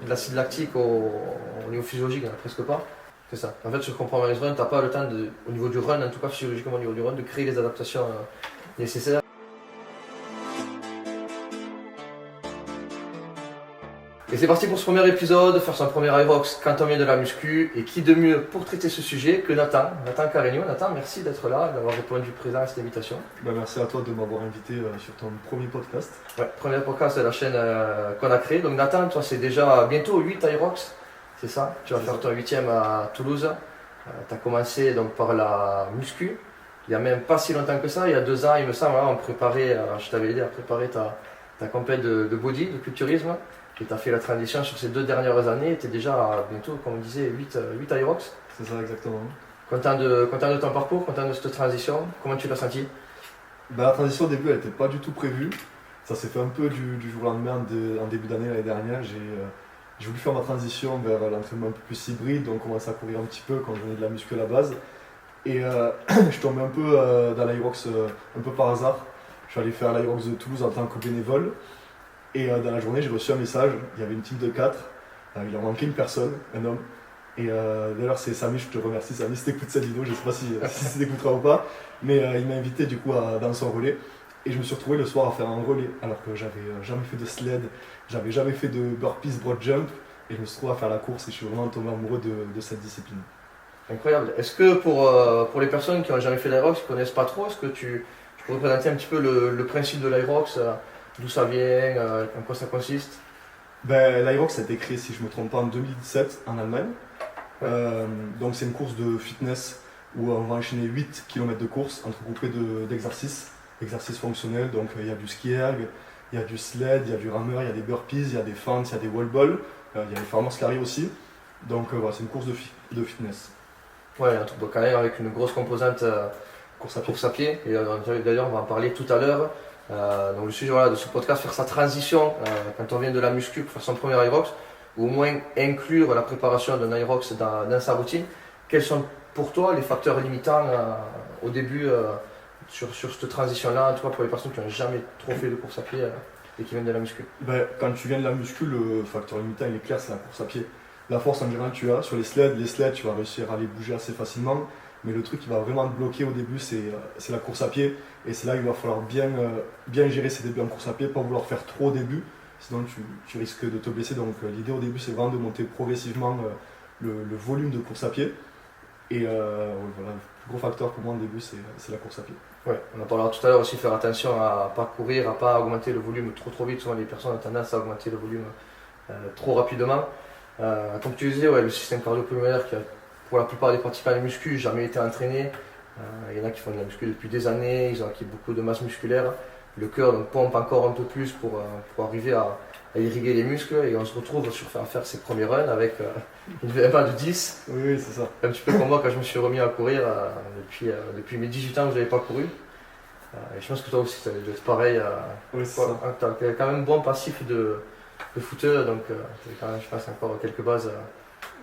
de l'acide lactique au niveau physiologique, il n'y en a presque pas. C'est ça. En fait, sur Compromise Run, tu n'as pas le temps, au niveau du run, en tout cas physiologiquement au niveau du run, de créer les adaptations nécessaires. Et c'est parti pour ce premier épisode, faire son premier Irox quand on vient de la muscu. Et qui de mieux pour traiter ce sujet que Nathan Carregno. Nathan, merci d'être là, d'avoir répondu présent à cette invitation. Merci à toi de m'avoir invité sur ton premier podcast. Ouais, premier podcast de la chaîne qu'on a créée. Donc Nathan, toi c'est déjà bientôt 8 Irox, c'est ça? Tu vas faire ton 8e à Toulouse. Tu as commencé donc par la muscu. Il n'y a même pas si longtemps que ça, il y a 2 ans il me semble, on préparait, je t'avais aidé à préparer ta compète de body, de culturisme. Et tu as fait la transition sur ces 2 dernières années, tu es déjà à bientôt, comme on disait, 8 Irox. C'est ça exactement. Content de ton parcours, content de cette transition, comment tu l'as senti? La transition au début elle n'était pas du tout prévue. Ça s'est fait un peu du jour au lendemain en début d'année l'année dernière. J'ai voulu faire ma transition vers l'entraînement un peu plus hybride, donc commencer à courir un petit peu quand je venais de la muscu à la base. Et je tombais un peu dans l'Irox un peu par hasard. Je suis allé faire l'Irox de Toulouse en tant que bénévole. Et dans la journée, j'ai reçu un message, il y avait une team de 4, il en manquait une personne, un homme. Et d'ailleurs, c'est Samy, je te remercie Samy, si tu écoutes cette vidéo, je ne sais pas si tu t'écouteras ou pas, mais il m'a invité du coup dans son relais. Et je me suis retrouvé le soir à faire un relais, alors que j'avais jamais fait de sled, j'avais jamais fait de burpees broad jump, et je me suis retrouvé à faire la course et je suis vraiment tombé amoureux de cette discipline. Incroyable. Est-ce que pour les personnes qui n'ont jamais fait l'Irox, qui ne connaissent pas trop, est-ce que tu pourrais présenter un petit peu le principe de l'Irox? D'où ça vient, en quoi ça consiste? L'Irox a été créé, si je ne me trompe pas, en 2017 en Allemagne. Ouais. Donc c'est une course de fitness où on va enchaîner 8 km de course entrecoupés d'exercices fonctionnels. Donc il y a du ski erg, il y a du sled, il y a du rameur, il y a des burpees, il y a des fentes, il y a des wall balls, il y a les farmers carry aussi. Donc voilà, c'est une course de fitness. Ouais, un truc quand même avec une grosse composante course à pied. Et d'ailleurs on va en parler tout à l'heure. Donc le sujet de ce podcast, faire sa transition quand on vient de la muscu pour faire son premier Irox, ou au moins inclure la préparation d'un Irox dans sa routine. Quels sont pour toi les facteurs limitants au début sur cette transition-là, en tout cas pour les personnes qui n'ont jamais trop fait de course à pied et qui viennent de la muscu? Quand tu viens de la muscu, le facteur limitant il est clair, c'est la course à pied. La force en général tu as sur les sleds tu vas réussir à les bouger assez facilement. Mais le truc qui va vraiment te bloquer au début, c'est la course à pied. Et c'est là qu'il va falloir bien gérer ses débuts en course à pied, pas vouloir faire trop au début, sinon tu risques de te blesser. Donc l'idée au début, c'est vraiment de monter progressivement le volume de course à pied. Et voilà, le plus gros facteur pour moi au début, c'est la course à pied. Ouais, on en parlera tout à l'heure aussi, faire attention à ne pas courir, à ne pas augmenter le volume trop vite. Souvent les personnes ont tendance à augmenter le volume trop rapidement. Comme tu disais, le système cardio-pulmonaire qui a pour la plupart des participants de muscu, jamais été entraînés. Il y en a qui font de la muscu depuis des années, ils ont acquis beaucoup de masse musculaire. Le cœur donc, pompe encore un peu plus pour arriver à irriguer les muscles. Et on se retrouve à faire ses premiers runs avec une VMA de 10. Oui, c'est ça. Un petit peu comme moi quand je me suis remis à courir depuis mes 18 ans, je n'avais pas couru. Et je pense que toi aussi, ça doit être pareil. Oui, c'est ça. Tu as quand même un bon passif de footeur, donc tu as quand même, je pense, encore quelques bases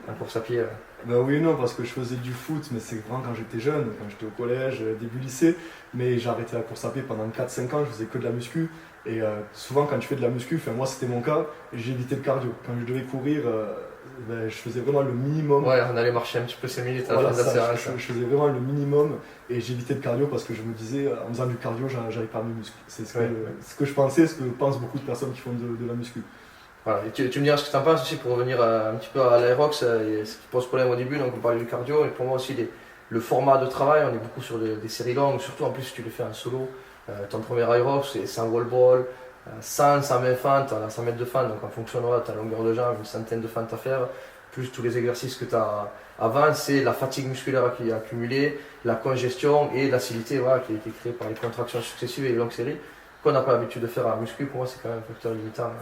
en course à pied. Oui et non, parce que je faisais du foot, mais c'est vraiment quand j'étais jeune, quand j'étais au collège, début lycée. Mais j'ai arrêté la course à pied pendant 4-5 ans, je faisais que de la muscu. Et souvent quand tu fais de la muscu, moi c'était mon cas, j'ai évité le cardio. Quand je devais courir, je faisais vraiment le minimum. Ouais, on allait marcher un petit peu 5 minutes à la fin de la séance. Je faisais vraiment le minimum et j'évitais le cardio parce que je me disais, en faisant du cardio, j'allais perdre mes muscles. C'est ce que je pensais, ce que pensent beaucoup de personnes qui font de la muscu. Voilà. Et tu me diras ce que tu en penses aussi pour revenir un petit peu à l'Irox, ce qui pose problème au début, donc on parlait du cardio, et pour moi aussi le format de travail, on est beaucoup sur des séries longues, surtout en plus si tu le fais en solo. Ton premier Irox c'est sans wall ball, 120 fentes, à 100 mètres de fente, donc en fonction de ta longueur de jambe, une centaine de fentes à faire, plus tous les exercices que tu as avant, c'est la fatigue musculaire qui est accumulée, la congestion et l'acidité qui a été créée par les contractions successives et les longues séries qu'on n'a pas l'habitude de faire à muscu. Pour moi c'est quand même un facteur limitant.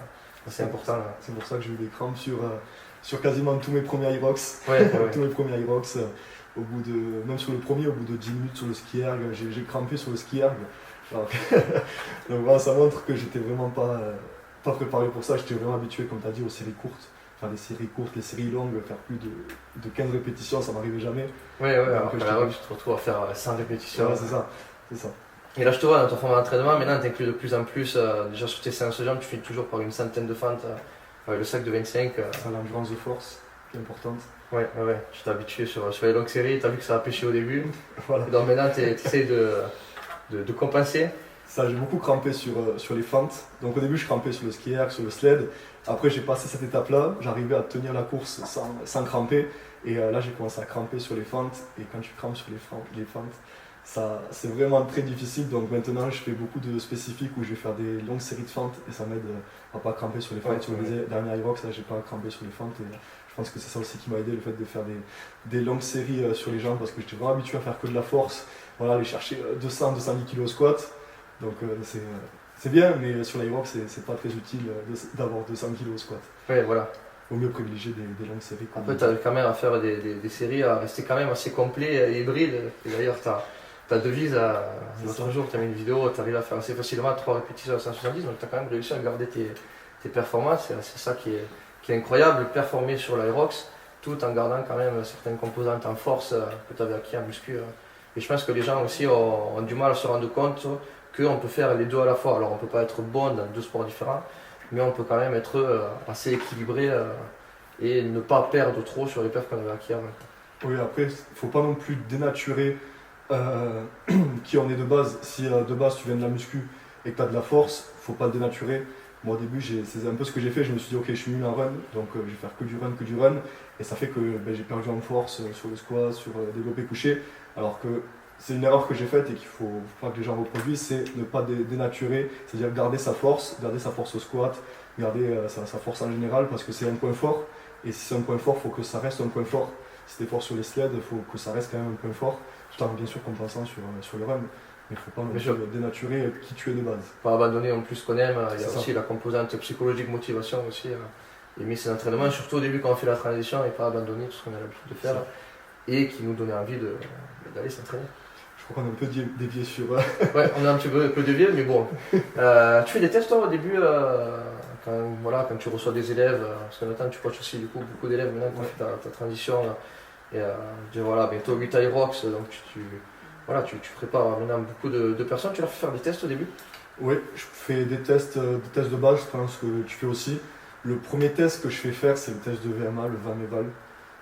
C'est important. C'est pour ça que j'ai eu des crampes sur quasiment tous mes premiers Irox. Tous mes premiers Irox, même sur le premier, au bout de 10 minutes sur le ski erg, j'ai crampé sur le ski erg. Donc voilà, ça montre que j'étais vraiment pas préparé pour ça. J'étais vraiment habitué, comme tu as dit, aux séries courtes. Faire des séries courtes, les séries longues, faire plus de 15 répétitions, ça m'arrivait jamais. Alors tu te retrouves à faire 100 répétitions. Ouais, c'est ça. Et là, je te vois dans ton format d'entraînement, maintenant tu inclus de plus en plus, déjà sur tes séances de jambes, tu finis toujours par une centaine de fentes le sac de 25. Ça, l'endurance de force qui est importante. Ouais. Tu t'es habitué sur les longues séries, tu as vu que ça a pêché au début. Voilà. Et donc maintenant, tu essaies de compenser. Ça, j'ai beaucoup crampé sur les fentes. Donc au début, je crampais sur le ski erg, sur le sled. Après, j'ai passé cette étape-là. J'arrivais à tenir la course sans cramper. Et là, j'ai commencé à cramper sur les fentes. Et quand tu crampes sur les fentes, ça, c'est vraiment très difficile. Donc maintenant, je fais beaucoup de spécifiques où je vais faire des longues séries de fentes. Et ça m'aide à pas cramper sur les fentes. Ouais, sur les dernières Irox, là, j'ai pas crampé sur les fentes. Et je pense que c'est ça aussi qui m'a aidé, le fait de faire des longues séries sur les jambes. Parce que j'étais vraiment habitué à faire que de la force. Voilà, aller chercher 200-210 kg au squat. Donc c'est bien, mais sur l'Irox, c'est pas très utile d'avoir 200 kg au squat. Ouais, voilà. Vaut mieux privilégier des longues séries. Après, tu as quand même à faire des séries, à rester quand même assez complet et hybride. Et d'ailleurs, ta devise, l'autre jour, tu as mis une vidéo, tu arrives à faire assez facilement 3 répétitions à 170, donc tu as quand même réussi à garder tes performances. C'est ça qui est incroyable, performer sur l'Irox, tout en gardant quand même certaines composantes en force que tu avais acquis en muscu. Et je pense que les gens aussi ont du mal à se rendre compte qu'on peut faire les deux à la fois. Alors on ne peut pas être bon dans deux sports différents, mais on peut quand même être assez équilibré et ne pas perdre trop sur les perfs qu'on avait acquis avant. Oui, après, il ne faut pas non plus dénaturer qui on est de base. Si de base tu viens de la muscu et que tu as de la force, il ne faut pas le dénaturer. Moi au début, c'est un peu ce que j'ai fait. Je me suis dit, ok, je suis nul en run, donc je vais faire que du run. Et ça fait que j'ai perdu en force sur le squat, sur développé couché. Alors que c'est une erreur que j'ai faite et qu'il faut pas que les gens reproduisent, c'est ne pas dénaturer, c'est-à-dire garder sa force au squat, garder sa force en général parce que c'est un point fort. Et si c'est un point fort, il faut que ça reste un point fort. Si tu es fort sur les sleds, il faut que ça reste quand même un point fort, tout en bien sûr compensant sur le run. Mais il ne faut pas non plus dénaturer qui tu es de base. Pas abandonner en plus ce qu'on aime, il y a aussi la composante psychologique, motivation aussi. Aimer ses entraînements, surtout au début quand on fait la transition et pas abandonner tout ce qu'on a l'habitude de faire et qui nous donnait envie d'aller s'entraîner. Je crois qu'on a un peu dévié sur... Ouais, on a un petit peu dévié, mais bon. Tu fais des tests toi, au début quand tu reçois des élèves, parce que maintenant tu coaches aussi du coup, beaucoup d'élèves maintenant qui ont fait ta transition. Et voilà, bientôt 8 Irox, donc tu prépares maintenant beaucoup de personnes. Tu leur fais faire des tests au début? Oui, je fais des tests de base, je pense que tu fais aussi. Le premier test que je fais faire, c'est le test de VMA, le VAMEVAL.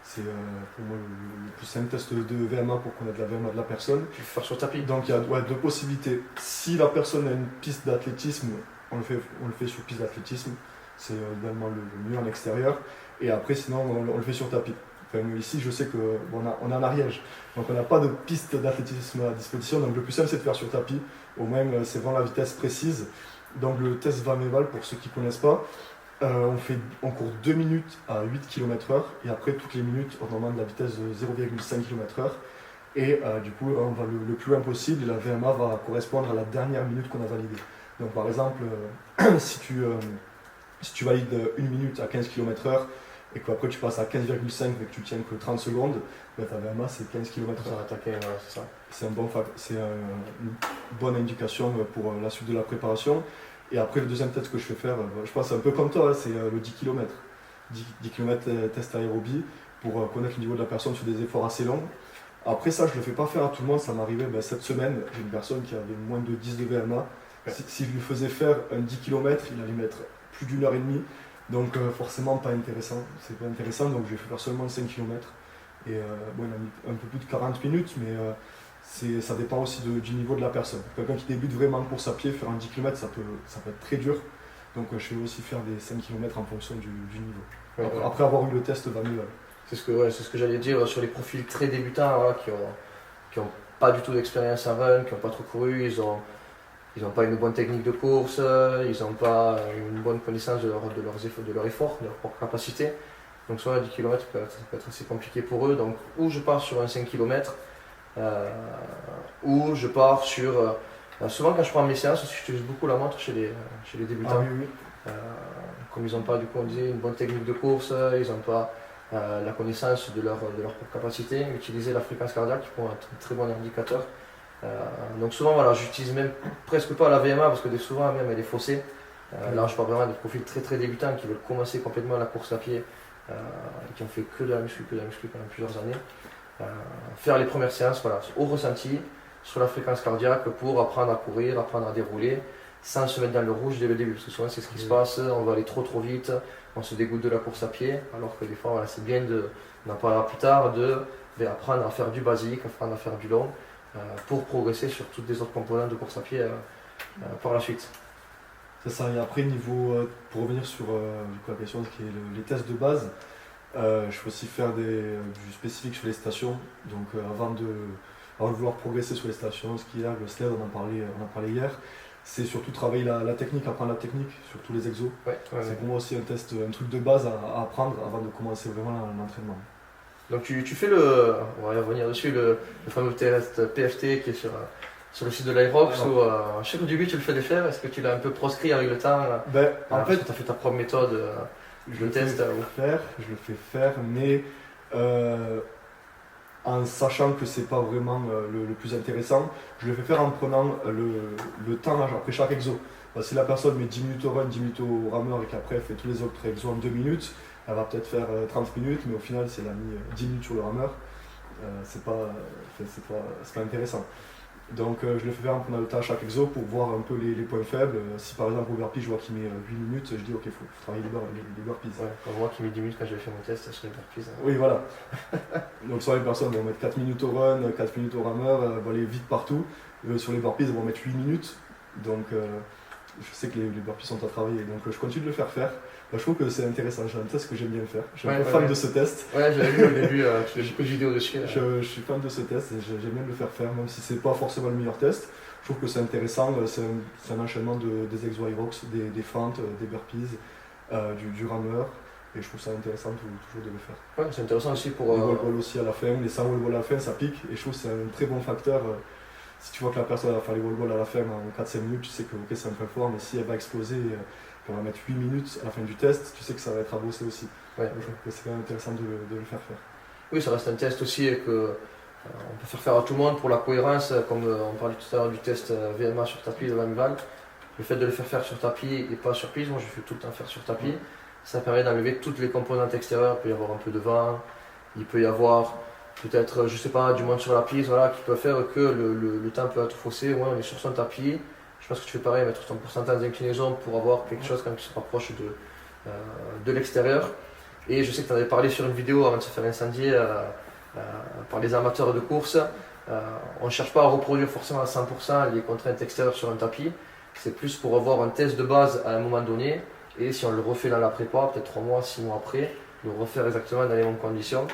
C'est pour moi le plus simple test de VMA pour connaître la VMA de la personne. Tu fais faire sur tapis? Donc il y a deux possibilités. Si la personne a une piste d'athlétisme, on le fait sur piste d'athlétisme. C'est évidemment le mieux en extérieur. Et après, sinon, on le fait sur tapis. Enfin, ici, je sais qu'on on est en Ariège, donc on n'a pas de piste d'athlétisme à disposition. Donc le plus simple, c'est de faire sur tapis. Au moins, c'est vraiment la vitesse précise. Donc le test VAMEVAL, pour ceux qui ne connaissent pas, on court 2 minutes à 8 km/h et après toutes les minutes on augmente la vitesse de 0,5 km/h et du coup on va le plus loin possible et la VMA va correspondre à la dernière minute qu'on a validée. Donc par exemple si tu valides 1 minute à 15 km/h et qu'après tu passes à 15,5 mais que tu tiens que 30 secondes, ta VMA c'est 15 km/h. C'est une bonne indication pour la suite de la préparation. Et après, le deuxième test que je fais faire, je pense un peu comme toi, c'est le 10 km. 10 km test aérobie pour connaître le niveau de la personne sur des efforts assez longs. Après ça, je ne le fais pas faire à tout le monde, ça m'arrivait cette semaine, j'ai une personne qui avait moins de 10 de VMA. Si je lui faisais faire un 10 km, il allait mettre plus d'1 heure et demie. Donc forcément pas intéressant, c'est pas intéressant, donc je vais faire seulement 5 km. Et il a mis un peu plus de 40 minutes, mais ça dépend aussi du niveau de la personne. Quelqu'un qui débute vraiment en course à pied, faire un 10 km, ça peut être très dur. Donc je vais aussi faire des 5 km en fonction du niveau. Après avoir eu le test VAMEVAL. C'est ce que j'allais dire sur les profils très débutants qui ont pas du tout d'expérience en run, qui n'ont pas trop couru, ils ont pas une bonne technique de course, ils n'ont pas une bonne connaissance de leur effort, de leur propre capacité. Donc soit 10 km ça peut être assez compliqué pour eux. Donc ou je pars sur un 5 km, ou je pars sur... souvent quand je prends mes séances, j'utilise beaucoup la montre chez les débutants. Comme ils n'ont pas, du coup, on disait, une bonne technique de course, ils n'ont pas la connaissance de leur propre capacité, utiliser la fréquence cardiaque qui peut être un très bon indicateur. Donc souvent, voilà, j'utilise même presque pas la VMA parce que souvent même elle est faussée. Là, je parle vraiment des profils très très débutants qui veulent commencer complètement la course à pied et qui ont fait que de la muscu pendant plusieurs années. Faire les premières séances au ressenti, sur la fréquence cardiaque pour apprendre à courir, apprendre à dérouler. sans se mettre dans le rouge dès le début. Parce que souvent c'est ce qui se passe, on va aller trop vite, on se dégoûte de la course à pied, alors que des fois voilà, c'est bien on en parlera plus tard, apprendre à faire du basique, apprendre à faire du long, pour progresser sur toutes les autres composantes de course à pied par la suite. C'est ça, et après pour revenir sur la question qui est les tests de base, je fais aussi faire du spécifique sur les stations. Donc avant de vouloir progresser sur les stations, skier, le sled, on en parlait hier, c'est surtout travailler la technique, apprendre la technique sur tous les exos. C'est pour moi aussi un truc de base à apprendre avant de commencer vraiment l'entraînement. Donc tu fais on va y revenir dessus, le fameux test PFT qui est sur le site de l'Aerox, où je sais qu'au début tu le fais faire, est-ce que tu l'as un peu proscrit avec le temps? En fait, tu as fait ta propre méthode de test. Je le fais faire, mais en sachant que c'est pas vraiment le plus intéressant, je le fais faire en prenant le temps après chaque exo. Si la personne met 10 minutes au run, 10 minutes au rameur et qu'après elle fait tous les autres exos en 2 minutes, elle va peut-être faire 30 minutes, mais au final, si elle a mis 10 minutes sur le rameur, c'est pas intéressant. Donc je le fais faire en prenant le temps à chaque exo pour voir un peu les points faibles. Si par exemple au burpee je vois qu'il met 8 minutes, je dis ok, il faut travailler les burpees. Moi qui mets 10 minutes quand j'avais fait mon test sur les burpees. Oui, voilà. Donc soit les personnes vont mettre 4 minutes au run, 4 minutes au rameur, vont aller vite partout. Sur les burpees, elles vont mettre 8 minutes. Donc je sais que les burpees sont à travailler. Donc je continue de le faire. Je trouve que c'est intéressant, c'est un test que j'aime bien faire. Je suis un peu fan de ce test. Ouais, j'avais vu au début, tu fais beaucoup de vidéos dessus. Je suis fan de ce test et j'aime bien le faire, même si c'est pas forcément le meilleur test. Je trouve que c'est intéressant, c'est un enchaînement des exo Aerox, des fentes, des burpees, du rameur. Et je trouve ça intéressant toujours de le faire. Ouais, c'est intéressant aussi pour. Les wall balls aussi à la fin, les 100 wall balls à la fin, ça pique. Et je trouve que c'est un très bon facteur. Si tu vois que la personne va faire les wall balls à la fin en 4-5 minutes, tu sais que ok, c'est un peu fort, mais si elle va exploser. On va mettre 8 minutes à la fin du test, tu sais que ça va être à bosser aussi. Ouais. Je trouve que c'est quand même intéressant de le faire. Oui, ça reste un test aussi que on peut faire à tout le monde pour la cohérence, comme on parlait tout à l'heure du test VMA sur tapis de l'animal. Le fait de le faire sur tapis et pas sur piste, moi je fais tout le temps faire sur tapis, ça permet d'enlever toutes les composantes extérieures. Il peut y avoir un peu de vent, il peut y avoir peut-être, je sais pas, du monde sur la piste, voilà, qui peut faire que le temps peut être faussé. Ouais, on est sur son tapis. Je pense que tu fais pareil, mettre ton pourcentage d'inclinaison pour avoir quelque chose quand même qui se rapproche de l'extérieur. Et je sais que tu en avais parlé sur une vidéo avant de se faire incendier par les amateurs de course. On ne cherche pas à reproduire forcément à 100% les contraintes extérieures sur un tapis. C'est plus pour avoir un test de base à un moment donné. Et si on le refait dans la prépa, peut-être 3 mois, 6 mois après, le refaire exactement dans les mêmes conditions.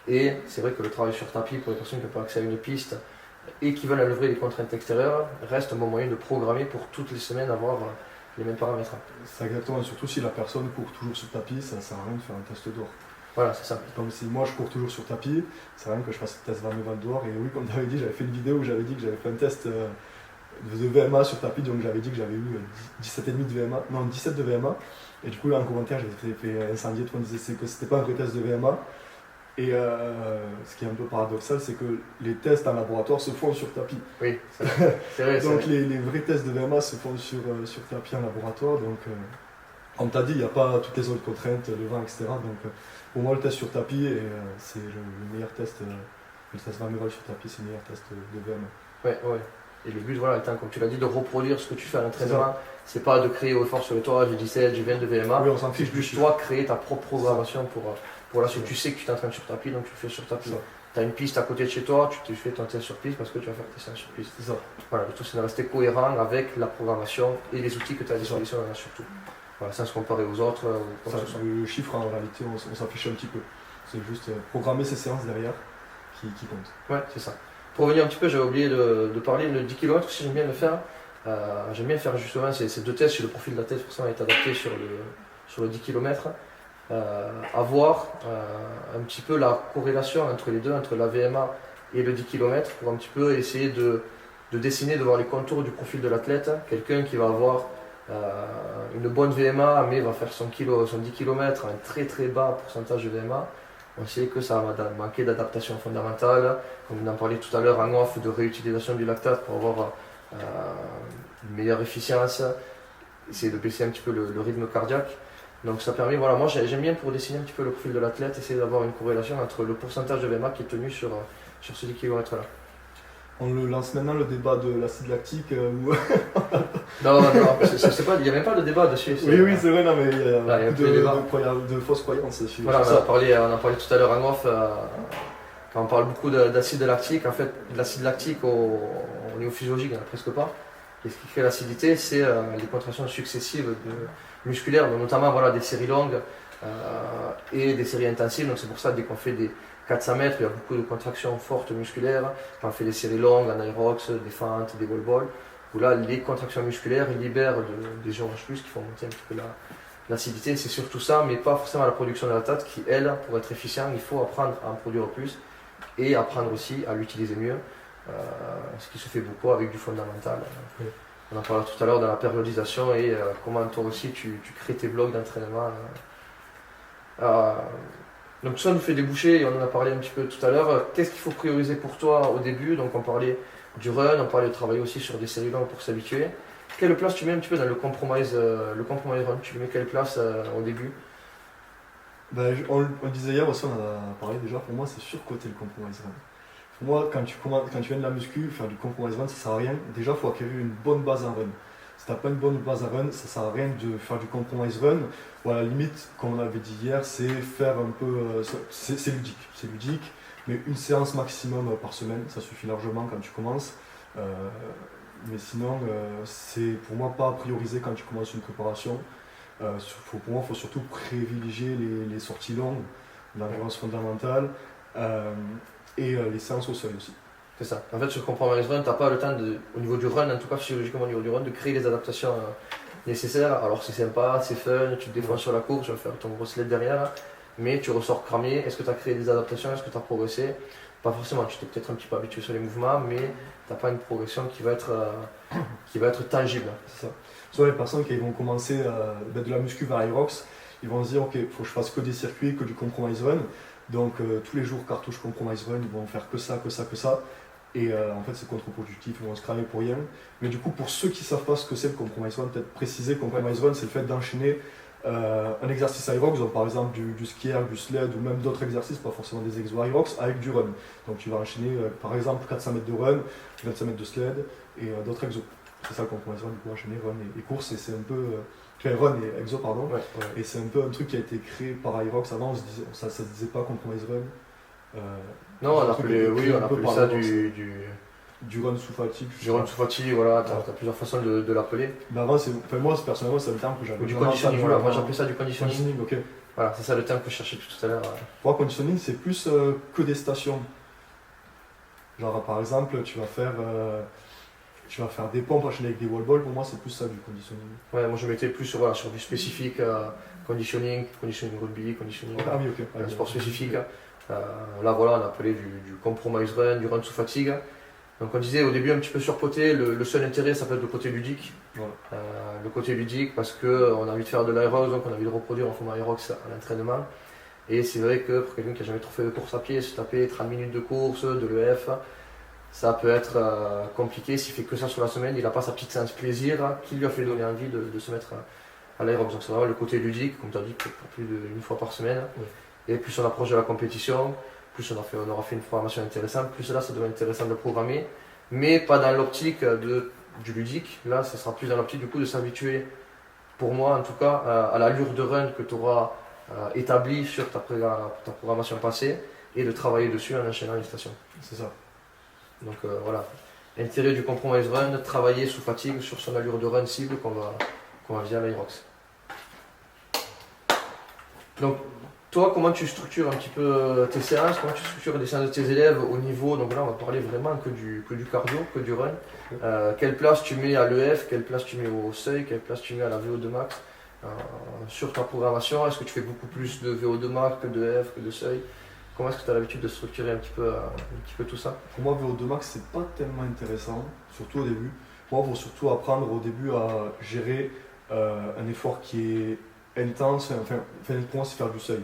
Et c'est vrai que le travail sur tapis pour les personnes qui n'ont pas accès à une piste et qui veulent enlever les contraintes extérieures reste un bon moyen de programmer pour toutes les semaines avoir les mêmes paramètres. C'est exactement, surtout si la personne court toujours sur tapis, ça ne sert à rien de faire un test dehors. Voilà, c'est ça. Comme si moi je cours toujours sur tapis, ça sert à rien que je fasse le test VMA dehors. Et oui, comme tu avais dit, j'avais fait une vidéo où j'avais dit que j'avais fait un test de VMA sur tapis, donc j'avais dit que j'avais eu 17,5 de VMA, non 17 de VMA. Et du coup, là en commentaire, j'avais fait incendier, tout le monde disait que c'était pas un vrai test de VMA. Et ce qui est un peu paradoxal, c'est que les tests en laboratoire se font sur tapis. Oui, c'est vrai. Donc les vrais tests de VMA se font sur tapis en laboratoire. Donc, comme tu as dit, il n'y a pas toutes les autres contraintes, le vent, etc. Donc, pour moi, le test sur tapis, c'est le meilleur test. Le test VMA sur tapis, c'est le meilleur test de VMA. Ouais. Et le but, voilà, étant, comme tu l'as dit, de reproduire ce que tu fais à l'entraînement. C'est pas de créer au effort sur le toit, j'ai 17, j'ai 20 de VMA. Oui, on s'en fiche. C'est juste toi créer ta propre programmation pour la suite. Tu sais que tu t'entraînes sur tapis, donc tu le fais sur tapis. Tu as une piste à côté de chez toi, tu te fais ton test sur piste parce que tu vas faire tes séances sur piste. C'est ça. Voilà, le tout c'est de rester cohérent avec la programmation et les outils que tu as à disposition surtout. Voilà, sans se comparer aux autres. Le chiffre, en réalité, on s'affiche un petit peu. C'est juste programmer ces séances derrière qui compte. Ouais, c'est ça. Pour revenir un petit peu, j'avais oublié de parler de 10 km aussi, j'aime bien le faire. J'aime bien faire justement ces deux tests, si le profil de la tête forcément est adapté sur le 10 km. Avoir un petit peu la corrélation entre les deux, entre la VMA et le 10 km, pour un petit peu essayer de dessiner, de voir les contours du profil de l'athlète. Quelqu'un qui va avoir une bonne VMA mais va faire son 10 km à un très très bas pourcentage de VMA. On sait que ça va manquer d'adaptation fondamentale, comme on en parlait tout à l'heure en off, de réutilisation du lactate pour avoir une meilleure efficience, essayer de baisser un petit peu le rythme cardiaque. Donc ça permet, voilà, moi j'aime bien pour dessiner un petit peu le profil de l'athlète, essayer d'avoir une corrélation entre le pourcentage de VMA qui est tenu sur ce 10 km là. On le lance maintenant le débat de l'acide lactique ou... Non, c'est pas, il n'y a même pas de débat dessus. Oui, c'est vrai, non, mais il y a là, beaucoup de fausses croyances dessus. Voilà, on en a parlé tout à l'heure en off. Quand on parle beaucoup d'acide lactique, en fait, l'acide lactique au niveau physiologique, il n'y en a presque pas. Et ce qui crée l'acidité, c'est les contractions successives musculaires, notamment voilà, des séries longues et des séries intensives. Donc c'est pour ça que dès qu'on fait des 400 mètres, il y a beaucoup de contractions fortes musculaires. Quand on fait des séries longues, en aérox, des fentes, des wall-balls, où là, les contractions musculaires libèrent des GOH+, qui font monter un petit peu l'acidité. C'est surtout ça, mais pas forcément la production de lactate qui, elle, pour être efficient, il faut apprendre à en produire plus et apprendre aussi à l'utiliser mieux. Ce qui se fait beaucoup avec du fondamental. Oui. On en parlera tout à l'heure dans la périodisation et comment toi aussi tu crées tes blocs d'entraînement. Donc tout ça nous fait déboucher et on en a parlé un petit peu tout à l'heure. Qu'est-ce qu'il faut prioriser pour toi au début? Donc on parlait du run, on parlait de travailler aussi sur des séries longues pour s'habituer. Quelle place tu mets un petit peu dans le compromise run? Tu lui mets quelle place au début? Ben, on disait hier aussi, on en a parlé déjà, pour moi c'est surcoté le compromise run. Pour moi, quand tu viens de la muscu, faire du compromise run, ça sert à rien. Déjà, il faut acquérir une bonne base en run. Si tu n'as pas une bonne base en run, ça sert à rien de faire du compromise run. Voilà, limite, comme on avait dit hier, c'est faire un peu. C'est ludique. C'est ludique, mais une séance maximum par semaine, ça suffit largement quand tu commences. Mais sinon, c'est pour moi pas à prioriser quand tu commences une préparation. Pour moi, il faut surtout privilégier les sorties longues, l'endurance fondamentale. Et les séances au seuil aussi. C'est ça. En fait, sur Compromise Run, tu n'as pas le temps, au niveau du run, en tout cas physiologiquement au niveau du run, de créer les adaptations nécessaires. Alors c'est sympa, c'est fun, tu te défends sur la course, tu vas faire ton gros sled derrière, mais tu ressors cramé. Est-ce que tu as créé des adaptations? Est-ce que tu as progressé? Pas forcément, tu t'es peut-être un petit peu habitué sur les mouvements, mais tu n'as pas une progression qui va être tangible. C'est ça. Soit les personnes qui vont commencer de la muscu vers Aerox, ils vont se dire ok, il faut que je fasse que des circuits, que du Compromise Run. Donc tous les jours cartouche Compromise Run, ils vont faire que ça. Et en fait c'est contre-productif, ils vont se cramer pour rien. Mais du coup pour ceux qui ne savent pas ce que c'est le Compromise Run, peut-être préciser Compromise Run, c'est le fait d'enchaîner un exercice aerox, donc par exemple du ski air, du sled ou même d'autres exercices, pas forcément des exos aerox, avec du run. Donc tu vas enchaîner par exemple 400 mètres de run, 25 mètres de sled et d'autres exos. C'est ça le Compromise Run, du coup enchaîner run et course, et c'est un peu... run et exo, pardon. Ouais. Et c'est un peu un truc qui a été créé par Aerox. Avant, ça ne se disait pas Compromise Run. Non, on appelait ça du run sous fatigue. Du run sous fatigue, voilà, tu as plusieurs façons de l'appeler. Bah avant, moi, personnellement, c'est un terme que j'avais. Ou du conditioning, voilà, moi j'appelais ça du conditioning. Conditioning, ok. Voilà, c'est ça le terme que je cherchais tout à l'heure. Pour moi, conditioning, c'est plus que des stations. Genre, par exemple, tu vas faire des pompes enchaînées avec des wall balls, pour moi c'est plus ça du conditioning. Ouais, moi je mettais plus sur du spécifique, conditioning rugby, conditioning, sport spécifique. Là voilà, on appelait du compromise run, du run sous fatigue. Donc on disait au début un petit peu surcoté, le seul intérêt ça peut être le côté ludique. Voilà. Le côté ludique parce qu'on a envie de faire de l'aérox, donc on a envie de reproduire en format aérox à l'entraînement. Et c'est vrai que pour quelqu'un qui n'a jamais trop fait de course à pied, se taper 30 minutes de course, de l'EF, ça peut être compliqué. S'il fait que ça sur la semaine, il n'a pas sa petite séance plaisir qui lui a fait donner envie de se mettre à l'aérox. Donc c'est vraiment le côté ludique, comme tu as dit, pour plus d'une fois par semaine. Oui. Et plus on approche de la compétition, plus on aura fait une programmation intéressante, plus là ça devient intéressant de programmer, mais pas dans l'optique du ludique. Là, ça sera plus dans l'optique du coup de s'habituer, pour moi en tout cas, à l'allure de run que tu auras établie sur ta programmation passée et de travailler dessus en enchaînant les stations. C'est ça. Donc voilà, l'intérêt du compromise run, travailler sous fatigue sur son allure de run cible qu'on va viser à l'Aerox. Donc toi, comment tu structures un petit peu tes séances, comment tu structures les séances de tes élèves au niveau, donc là on va parler vraiment que du cardio, que du run. Quelle place tu mets à l'EF, quelle place tu mets au seuil, quelle place tu mets à la VO2 max sur ta programmation? Est-ce que tu fais beaucoup plus de VO2 max que de F, que de seuil? Comment est-ce que tu as l'habitude de structurer un petit peu tout ça? Pour moi, VO2 max, c'est pas tellement intéressant, surtout au début. Pour moi, il faut surtout apprendre au début à gérer un effort qui est intense. Enfin, pour moi, c'est faire du seuil.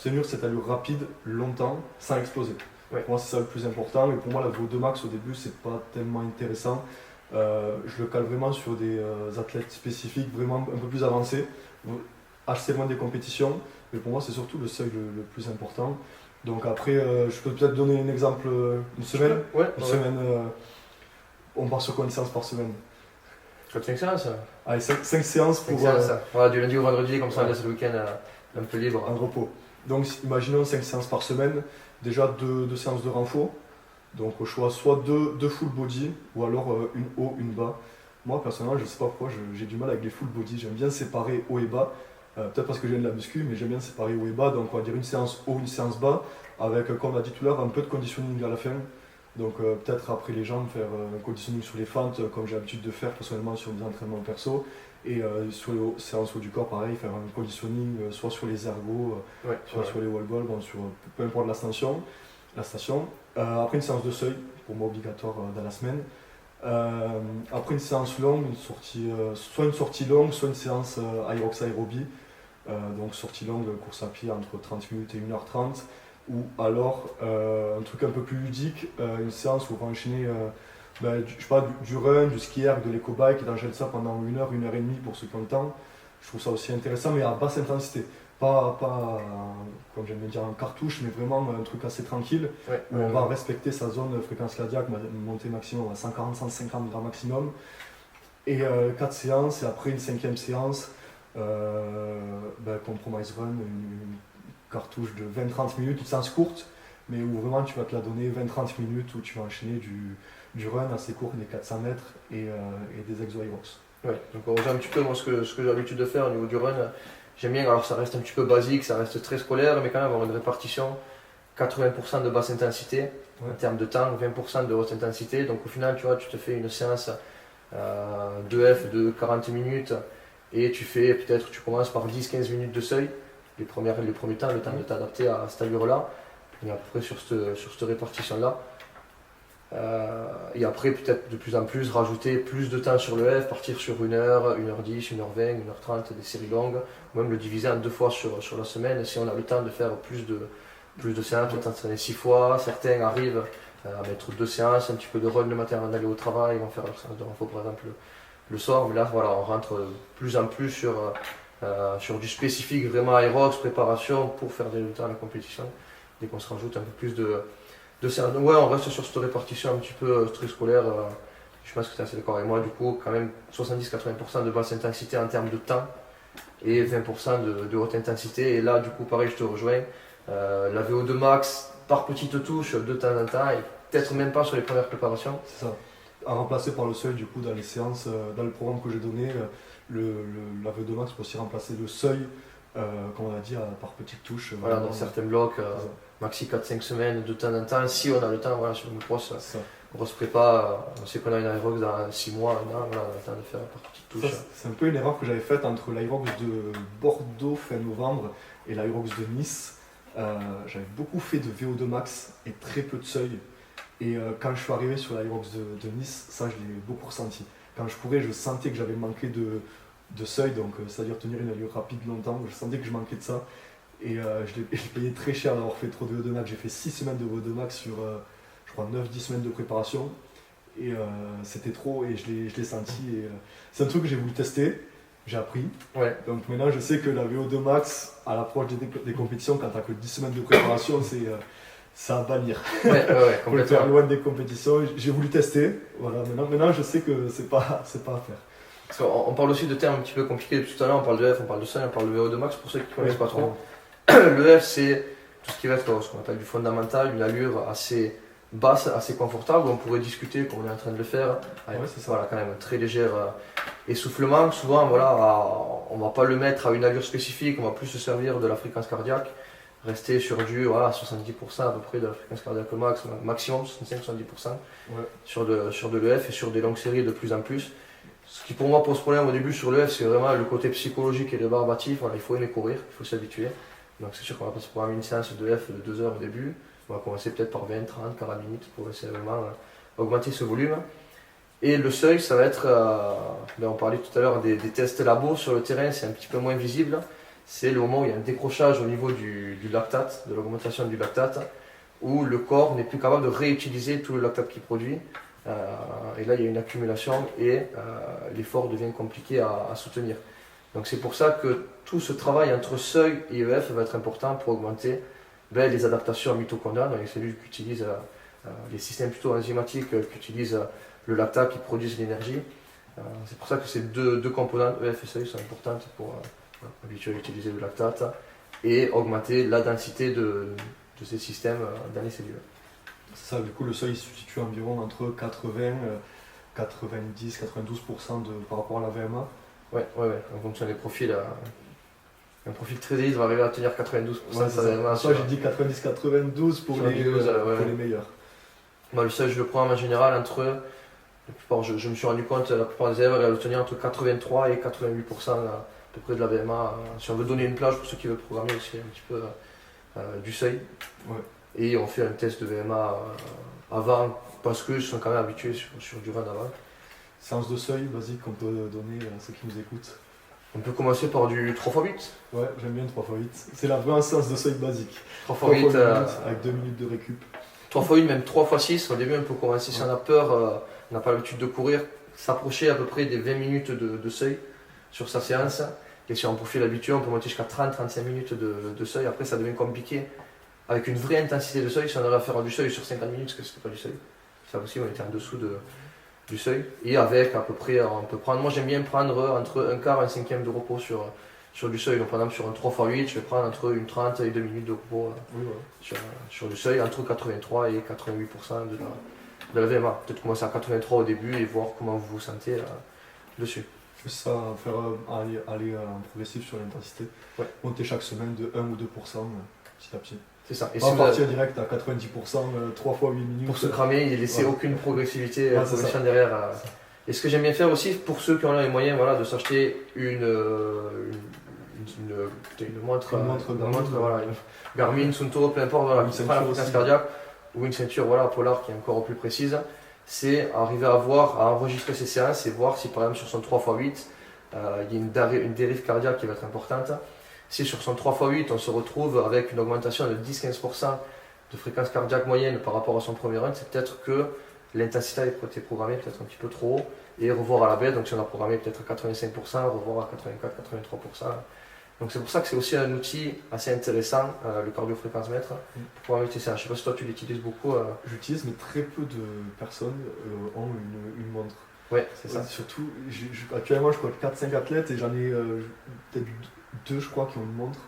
Tenir cette allure rapide longtemps sans exploser. Ouais. Pour moi, c'est ça le plus important. Et pour moi, la VO2 max au début, c'est pas tellement intéressant. Je le cale vraiment sur des athlètes spécifiques, vraiment un peu plus avancés, assez loin des compétitions. Mais pour moi, c'est surtout le seuil le plus important. Donc après, je peux peut-être donner un exemple, une semaine. Ouais, Une semaine, on part sur quoi une séance par semaine? 5 séances. Allez, 5 séances pour 5 séances. Voilà, du lundi au vendredi, comme ça on ouais. laisse le week-end un peu libre. un repos. Donc imaginons 5 séances par semaine, déjà 2 séances de renfort. Donc au choix, soit 2 full body, ou alors une haut, une bas. Moi personnellement, je sais pas pourquoi, j'ai du mal avec les full body. J'aime bien séparer haut et bas. Peut-être parce que je viens de la muscu, mais j'aime bien séparer haut et bas. Donc on va dire une séance haut, une séance bas, avec, comme on a dit tout à l'heure, un peu de conditioning à la fin. Donc peut-être après les jambes, faire un conditioning sur les fentes, comme j'ai l'habitude de faire personnellement sur mes entraînements perso. Et sur les séances haut du corps, pareil, faire un conditioning soit sur les ergos, soit sur les wall balls, bon, sur peu importe la station. Après une séance de seuil, pour moi obligatoire dans la semaine. Après une séance longue, soit une sortie longue, soit une séance Aerox aérobie. Donc sortie longue, course à pied entre 30 minutes et 1h30. Ou alors un truc un peu plus ludique, une séance où on va enchaîner je sais pas, du run, du ski erg, de l'éco-bike, et d'enchaîner ça pendant 1 heure et demie pour ceux qui ont le temps. Je trouve ça aussi intéressant, mais à basse intensité. Pas comme j'aime bien dire, en cartouche, mais vraiment un truc assez tranquille, où on va respecter sa zone fréquence cardiaque, montée maximum à 140-150 grammes maximum. Et 4 séances, et après une 5e séance, compromise run, une cartouche de 20-30 minutes, une séance courte, mais où vraiment tu vas te la donner 20-30 minutes, où tu vas enchaîner du run assez court, des 400 mètres, et des exo Aerox. Ouais, donc on rejoint un petit peu moi, ce que j'ai l'habitude de faire au niveau du run. J'aime bien, alors ça reste un petit peu basique, ça reste très scolaire, mais quand même avoir une répartition 80% de basse intensité en termes de temps, 20% de haute intensité. Donc au final, tu vois, tu te fais une séance de F de 40 minutes et tu commences par 10-15 minutes de seuil, les premiers temps, le temps de t'adapter à cette allure-là, et à peu près sur cette répartition-là. Et après, peut-être de plus en plus, rajouter plus de temps sur le F, partir sur 1h, 1h10, 1h20, 1h30, des séries longues, ou même le diviser en 2 fois sur la semaine, si on a le temps de faire plus de séances, peut-être entraîner 6 fois. Certains arrivent à mettre 2 séances, un petit peu de run le matin avant d'aller au travail, ils vont faire leur séance de renfort par exemple le soir, mais là voilà, on rentre plus en plus sur du spécifique, vraiment aérox, préparation pour faire des résultats à la compétition, dès qu'on se rajoute un peu plus de séances. Donc ouais, on reste sur cette répartition un petit peu très scolaire. Je pense que tu es assez d'accord avec moi, du coup, quand même 70-80% de basse intensité en termes de temps et 20% de haute intensité. Et là, du coup, pareil, je te rejoins. La VO2 max par petite touche de temps en temps et peut-être même pas sur les premières préparations. C'est ça. À remplacer par le seuil, du coup, dans les séances, dans le programme que j'ai donné, la VO2 max peut aussi remplacer le seuil, comme on a dit, par petite touche. Voilà, dans certains blocs, maxi 4-5 semaines de temps en temps, si on a le temps, voilà, sur une grosse prépa, on sait qu'on a une aérox dans 6 mois, 1 an, voilà, on a le temps de faire par petite touche. C'est un peu une erreur que j'avais faite entre l'Aerox de Bordeaux fin novembre et l'Aerox de Nice. J'avais beaucoup fait de VO2 max et très peu de seuil. Et quand je suis arrivé sur l'Aerox de Nice, ça je l'ai beaucoup ressenti. Quand je courais, je sentais que j'avais manqué de seuil, donc c'est-à-dire tenir une allure rapide longtemps, je sentais que je manquais de ça. Et je l'ai payé très cher d'avoir fait trop de VO2 max. J'ai fait 6 semaines de VO2 max sur, je crois, 9-10 semaines de préparation. Et c'était trop et je l'ai senti. Et, c'est un truc que j'ai voulu tester, j'ai appris. Ouais. Donc maintenant je sais que la VO2 max, à l'approche des compétitions, quand tu n'as que 10 semaines de préparation, c'est à bannir. Ouais, Pour le faire loin des compétitions, j'ai voulu tester. Voilà, maintenant je sais que c'est pas à faire. Parce qu'on parle aussi de termes un petit peu compliqués depuis tout à l'heure, on parle de F, on parle de seuil, on parle de VO2 max pour ceux qui ne connaissent pas trop. Le F, c'est tout ce qui va être ce qu'on appelle du fondamental, une allure assez basse, assez confortable. On pourrait discuter, comme on est en train de le faire, avec voilà, quand même un très léger essoufflement. Souvent, voilà, on ne va pas le mettre à une allure spécifique, on va plus se servir de la fréquence cardiaque, rester sur du 70% à peu près de la fréquence cardiaque max, maximum 65-70% sur de l'EF et sur des longues séries de plus en plus. Ce qui pour moi pose problème au début sur l'EF, c'est vraiment le côté psychologique et rébarbatif. Voilà, il faut aimer courir, il faut s'habituer. Donc c'est sûr qu'on va pas se programmer une séance de F de 2 heures au début. On va commencer peut-être par 20, 30, 40 minutes pour essayer vraiment augmenter ce volume. Et le seuil, ça va être, on parlait tout à l'heure des tests labo sur le terrain, c'est un petit peu moins visible. C'est le moment où il y a un décrochage au niveau du lactate, de l'augmentation du lactate, où le corps n'est plus capable de réutiliser tout le lactate qu'il produit. Et là, il y a une accumulation et l'effort devient compliqué à soutenir. Donc c'est pour ça que tout ce travail entre seuil et EF va être important pour augmenter ben, les adaptations mitochondriales, donc les cellules qui utilisent les systèmes plutôt enzymatiques qui utilisent le lactate, qui produisent l'énergie. C'est pour ça que ces deux composantes EF et seuil sont importantes pour habituer à utiliser le lactate et augmenter la densité de ces systèmes dans les cellules. C'est ça, du coup le seuil se situe environ entre 80, 90, 92% par rapport à la VMA. Ouais, en fonction des profils. Un profil très élite va arriver à tenir 92% de sa VMA. Moi j'ai dit 90-92 pour les meilleurs. Moi, le seuil, je le prends en général entre. La plupart, je me suis rendu compte, la plupart des élèves arrivent à le tenir entre 83 et 88% à peu près de la VMA. Si on veut donner une plage pour ceux qui veulent programmer aussi un petit peu du seuil. Ouais. Et on fait un test de VMA avant parce qu'ils sont quand même habitués sur du run avant. Séance de seuil basique qu'on peut donner à ceux qui nous écoutent. On peut commencer par du 3x8. Ouais, j'aime bien 3x8. C'est la vraie séance de seuil basique. 3x8 avec 2 minutes de récup. 3x8, même 3x6. Au début, on peut commencer si on a peur, on n'a pas l'habitude de courir, s'approcher à peu près des 20 minutes de seuil sur sa séance. Et si on profile habitué, on peut monter jusqu'à 30-35 minutes de seuil. Après, ça devient compliqué. Avec une vraie intensité de seuil, si on arrive à faire du seuil sur 50 minutes, parce que c'était pas du seuil, c'est possible, on était en dessous du seuil. Et avec à peu près, on peut prendre, moi j'aime bien prendre entre un quart et un cinquième de repos sur du seuil. Donc par exemple sur un 3x8, je vais prendre entre une 30 et 2 minutes de repos sur du seuil, entre 83 et 88% de la VMA. Peut-être commencer à 83 au début et voir comment vous vous sentez dessus. Juste ça, aller en progressif sur l'intensité. Ouais. Monter chaque semaine de 1 ou 2% petit à petit. C'est ça. Et pas partir direct à 90%, 3 fois 8 minutes. Pour se cramer et laisser aucune progressivité derrière. Et ce que j'aime bien faire aussi, pour ceux qui ont les moyens de s'acheter une montre, une Garmin, Sunto, peu importe, qui prend la fréquence cardiaque, ou une ceinture Polar qui est encore plus précise, c'est arriver à enregistrer ses séances et voir si par exemple sur son 3x8, il y a une dérive cardiaque qui va être importante. Si sur son 3x8, on se retrouve avec une augmentation de 10-15% de fréquence cardiaque moyenne par rapport à son premier run, c'est peut-être que l'intensité a été programmée peut-être un petit peu trop haut et revoir à la baisse. Donc si on a programmé peut-être à 85%, revoir à 84-83%. Donc c'est pour ça que c'est aussi un outil assez intéressant, le cardio-fréquence-mètre, pour pouvoir utiliser ça. Je ne sais pas si toi tu l'utilises beaucoup. J'utilise, mais très peu de personnes ont une montre. Ouais, c'est ça. Surtout, actuellement je coach 4-5 athlètes et j'en ai peut-être 2 je crois qui ont une montre.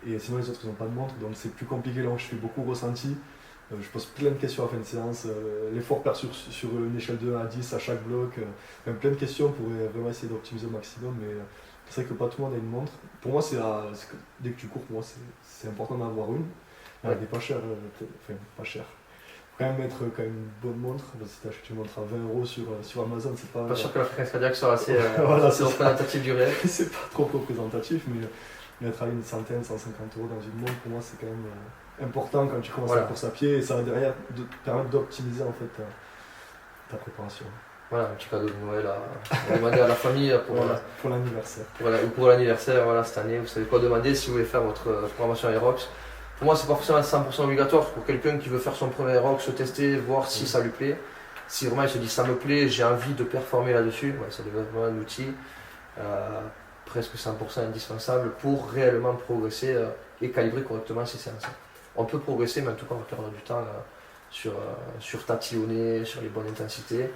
Et sinon les autres ils n'ont pas de montre, donc c'est plus compliqué. Là je fais beaucoup ressenti. Je pose plein de questions à la fin de séance, l'effort perçu sur une échelle de 1 à 10 à chaque bloc, plein de questions pour vraiment essayer d'optimiser au maximum, mais c'est vrai que pas tout le monde a une montre. Pour moi, dès que tu cours, pour moi c'est important d'en avoir une. Elle n'est pas chère, pas chère. Faut quand même mettre une bonne montre, si tu achètes une montre à 20 € sur Amazon, c'est pas... Pas sûr que la fréquence cardiaque soit assez représentative du réel. C'est pas trop représentatif, mais mettre à une centaine, 150 € dans une montre, pour moi c'est quand même important quand tu commences la course à pied et ça va derrière te permettre d'optimiser en fait ta préparation. Voilà, un petit cadeau de Noël à demander à la famille pour l'anniversaire. Ou pour l'anniversaire, cette année, vous savez quoi demander si vous voulez faire votre programmation Aerox. Pour moi, c'est pas forcément 100% obligatoire pour quelqu'un qui veut faire son premier Aerox, se tester, voir si ça lui plaît. Si vraiment il se dit ça me plaît, j'ai envie de performer là-dessus, ça devient vraiment un outil presque 100% indispensable pour réellement progresser et calibrer correctement ses séances. On peut progresser, mais en tout cas, on va perdre du temps sur tatillonner, sur les bonnes intensités.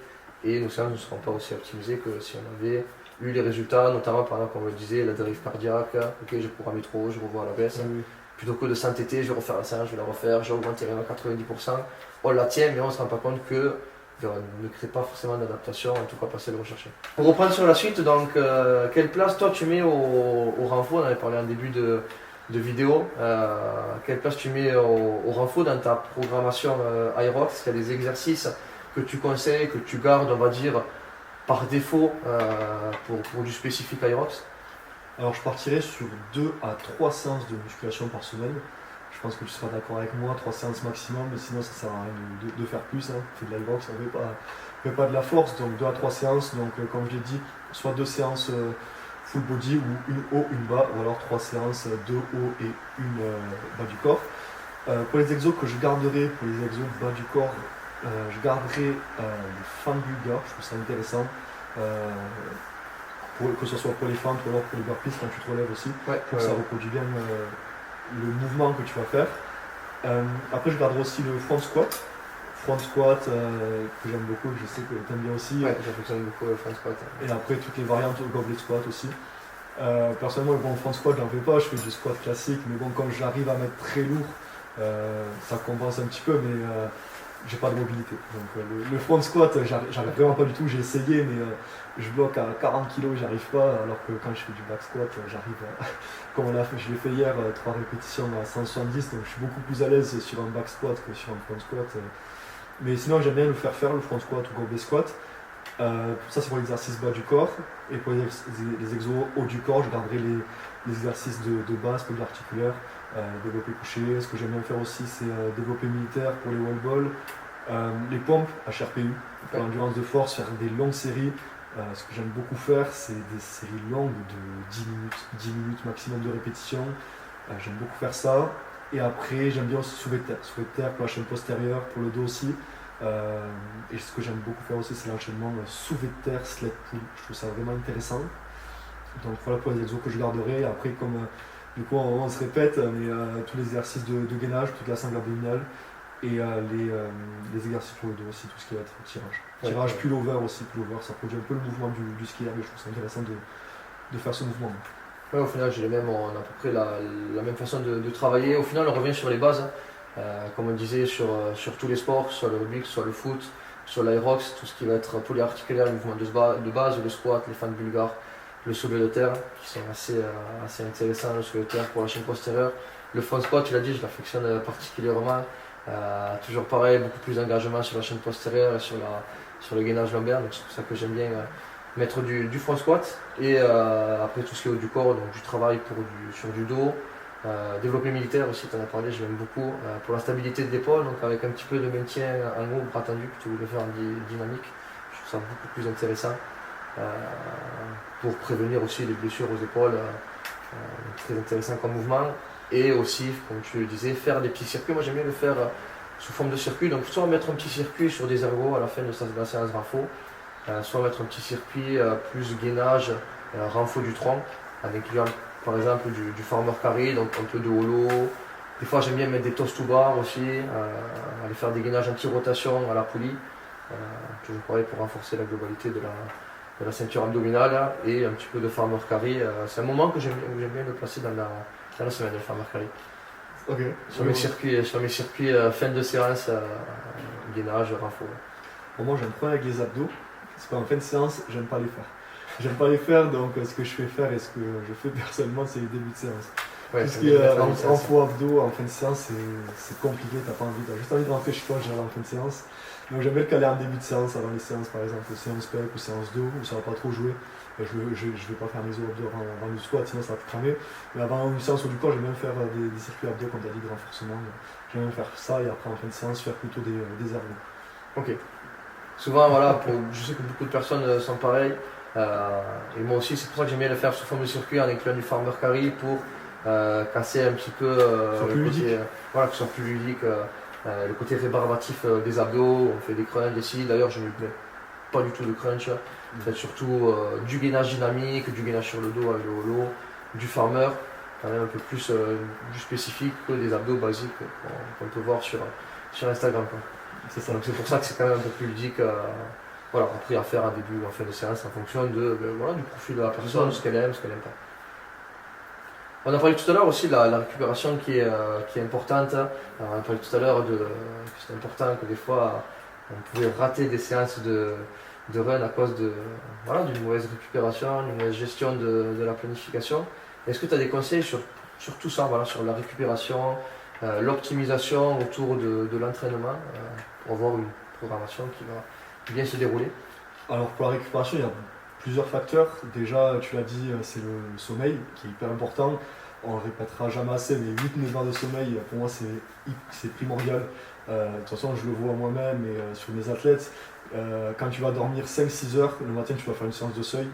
Et nos séances ne seront pas aussi optimisées que si on avait eu les résultats, notamment par exemple, comme on le disait, la dérive cardiaque. Ok, j'ai programmé trop haut, je revois à la baisse. Oui. Plutôt que de s'entêter, je vais refaire la séance, je vais la refaire, j'ai augmenté même à 90%. On la tient, mais on ne se rend pas compte que on ne crée pas forcément d'adaptation, en tout cas pas celle recherchée. Pour reprendre sur la suite, donc, quelle place toi tu mets au renfort? On avait parlé en début de vidéo. Quelle place tu mets au renfort dans ta programmation Aerox? Est-ce qu'il y a des exercices que tu conseilles, que tu gardes, on va dire, par défaut pour du spécifique Aerox? Alors je partirai sur 2 à 3 séances de musculation par semaine. Je pense que tu seras d'accord avec moi, 3 séances maximum, mais sinon ça sert à rien de faire plus. On fait de l'Aerox, on ne fait pas de la force, donc 2 à 3 séances. Donc comme je l'ai dit, soit 2 séances full body ou une haut, une bas, ou alors 3 séances, 2 haut et une bas du corps. Pour les exos que je garderai, pour les exos bas du corps, je garderai les fentes bulgares, je trouve ça intéressant. Que ce soit pour les fentes ou alors pour les burpees quand tu te relèves aussi. Ça reproduit bien le mouvement que tu vas faire. Après, je garderai aussi le front squat. Front squat que j'aime beaucoup, je sais que tu aimes bien aussi. Ouais, j'affectionne beaucoup le front squat. Et après, toutes les variantes au goblet squat aussi. Personnellement, le front squat, j'en fais pas, je fais du squat classique, mais bon, comme j'arrive à mettre très lourd, ça compense un petit peu, mais j'ai pas de mobilité. Donc le front squat, j'arrive vraiment pas du tout, j'ai essayé, mais je bloque à 40 kg, j'y arrive pas, alors que quand je fais du back squat, j'arrive, comme je l'ai fait hier, 3 répétitions à 170, donc je suis beaucoup plus à l'aise sur un back squat que sur un front squat. Mais sinon, j'aime bien le faire le front squat ou gobelet squat. Ça, c'est pour l'exercice bas du corps. Et pour les exos haut du corps, je garderai les exercices de base, plie articulaire, développé couché. Ce que j'aime bien faire aussi, c'est développé militaire pour les wall balls, les pompes HRPU, pour l'endurance de force, faire des longues séries. Ce que j'aime beaucoup faire, c'est des séries longues de 10 minutes maximum de répétition. J'aime beaucoup faire ça. Et après, j'aime bien aussi soulevé de terre pour la chaîne postérieure, pour le dos aussi. Et ce que j'aime beaucoup faire aussi, c'est l'enchaînement soulevé de terre, sled pull. Je trouve ça vraiment intéressant. Donc voilà pour les exos que je garderai. Après, comme du coup on se répète, mais tous les exercices de gainage, toute la sangle abdominale et les exercices pour le dos aussi, tout ce qui va être tirage. Tirage, pull-over aussi, pull-over, ça produit un peu le mouvement du skieur, mais je trouve ça intéressant de faire ce mouvement. Ouais, au final, on a à peu près la même façon de travailler. Au final, on revient sur les bases. Comme on disait, sur tous les sports, soit le rugby, soit le foot, soit l'aérox, tout ce qui va être polyarticulaire, les mouvements de base, le squat, les fentes bulgares, le soulevé de terre, qui sont assez intéressants, le soulevé de terre pour la chaîne postérieure. Le front squat, tu l'as dit, je l'affectionne particulièrement. Toujours pareil, beaucoup plus d'engagement sur la chaîne postérieure et sur le gainage lombaire, donc c'est pour ça que j'aime bien mettre du front squat. Et après tout ce qui est haut du corps, donc du travail sur du dos. Développé militaire aussi, tu en as parlé, je l'aime beaucoup, pour la stabilité de l'épaule, donc avec un petit peu de maintien en haut, bras tendu, plutôt que de le faire en dynamique. Je trouve ça beaucoup plus intéressant pour prévenir aussi les blessures aux épaules. Très intéressant comme mouvement. Et aussi, comme tu le disais, faire des petits circuits. Moi j'aime bien le faire sous forme de circuit, donc soit mettre un petit circuit sur des ergos à la fin de la séance renfo, soit mettre un petit circuit plus gainage, renfo du tronc, en incluant par exemple du farmer carry, donc un peu de holo. Des fois j'aime bien mettre des toast to bar aussi, aller faire des gainages anti-rotation à la poulie, toujours pareil pour renforcer la globalité de la ceinture abdominale, et un petit peu de farmer carry. C'est un moment que j'aime bien le placer dans la semaine, le farmer carry. Okay. Sur mes circuits fin de séance, gainage, renfo. Pour moi j'ai un problème avec les abdos, c'est qu'en fin de séance j'aime pas les faire. J'aime pas les faire, donc ce que je fais faire et ce que je fais personnellement, c'est les débuts de séance. Ouais, parce qu'en faux abdos, en fin de séance, c'est compliqué, t'as juste envie de rentrer chez toi, généralement en fin de séance. Donc j'aime bien le caler en début de séance, avant les séances par exemple, séance pec ou séance dos, où ça va pas trop jouer. Je vais pas faire mes os abdos avant du squat, sinon ça va te cramer. Mais avant une séance du corps, j'aime bien faire des circuits abdos, comme tu as dit, de renforcement. J'aime bien faire ça et après en fin de séance, faire plutôt des ergos. Ok. Souvent, voilà, je sais que beaucoup de personnes sont pareilles. Et moi aussi, c'est pour ça que j'aime bien le faire sous forme de circuit en incluant du farmer carry pour casser un petit peu le côté, voilà, que ce soit plus ludique, le côté rébarbatif des abdos. On fait des crunchs ici, d'ailleurs je ne mets pas du tout de crunch, on fait surtout du gainage dynamique, du gainage sur le dos avec le holo, du farmer, quand même un peu plus du spécifique que des abdos basiques qu'on peut voir sur Instagram, quoi. C'est ça, donc c'est pour ça que c'est quand même un peu plus ludique. Voilà, après à faire en début ou en fin de séance en fonction du profil de la personne, ce qu'elle aime, ce qu'elle n'aime pas. On a parlé tout à l'heure aussi de la récupération qui est importante. Alors, on a parlé tout à l'heure que c'est important que des fois on pouvait rater des séances de run à cause d'une mauvaise récupération, d'une mauvaise gestion de la planification. Est-ce que tu as des conseils sur tout ça, sur la récupération, l'optimisation autour de l'entraînement pour avoir une programmation qui va bien se dérouler? Alors pour la récupération, il y a plusieurs facteurs. Déjà, tu l'as dit, c'est le sommeil qui est hyper important. On ne le répétera jamais assez, mais 8-9 heures de sommeil, pour moi, c'est primordial. De toute façon, je le vois moi-même et sur mes athlètes. Quand tu vas dormir 5-6 heures, le matin, tu vas faire une séance de seuil.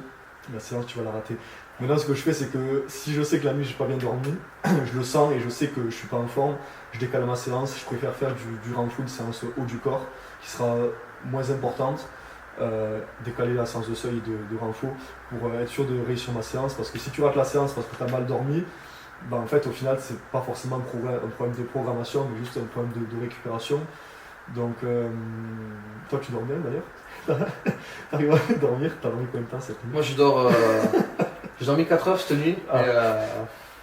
La séance, tu vas la rater. Maintenant, ce que je fais, c'est que si je sais que la nuit, je n'ai pas bien dormi, je le sens et je sais que je ne suis pas en forme, je décale ma séance. Je préfère faire du renfo, une séance haut du corps, qui sera moins importante. Décaler la séance de seuil de renfo pour être sûr de réussir ma séance, parce que si tu rates la séance parce que tu as mal dormi, en fait, au final, c'est pas forcément un problème de programmation, mais juste un problème de récupération. Donc, toi, tu dors bien d'ailleurs. T'arrives à dormir, t'as dormi combien de temps cette nuit? Moi, j'ai dormi 4 heures cette nuit. Ah. Et,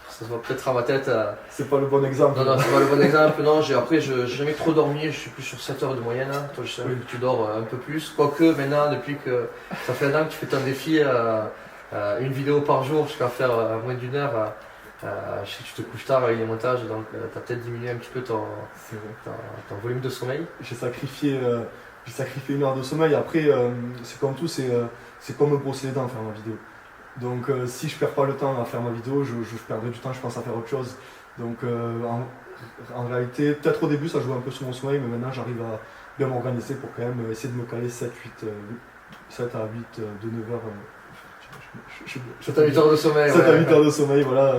ça se voit peut-être à ma tête. C'est pas le bon exemple. Non, c'est pas le bon exemple. Non, après, j'ai jamais trop dormi. Je suis plus sur 7 heures de moyenne. Hein. Toi, je sais que tu dors un peu plus. Quoique, maintenant, depuis que ça fait un an que tu fais ton défi, une vidéo par jour jusqu'à faire moins d'1 heure, je sais que tu te couches tard avec les montages, donc tu as peut-être diminué un petit peu ton volume de sommeil. J'ai sacrifié 1 heure de sommeil. Après, c'est comme tout, c'est comme me brosser les dents, faire ma vidéo. Donc si je perds pas le temps à faire ma vidéo, je perdrai du temps, je pense, à faire autre chose. Donc en réalité, peut-être au début ça jouait un peu sur mon sommeil, mais maintenant j'arrive à bien m'organiser pour quand même essayer de me caler 7 à 8 de 9 heures. 7 à 8 heures de sommeil. 7 à 8 heures de sommeil, voilà,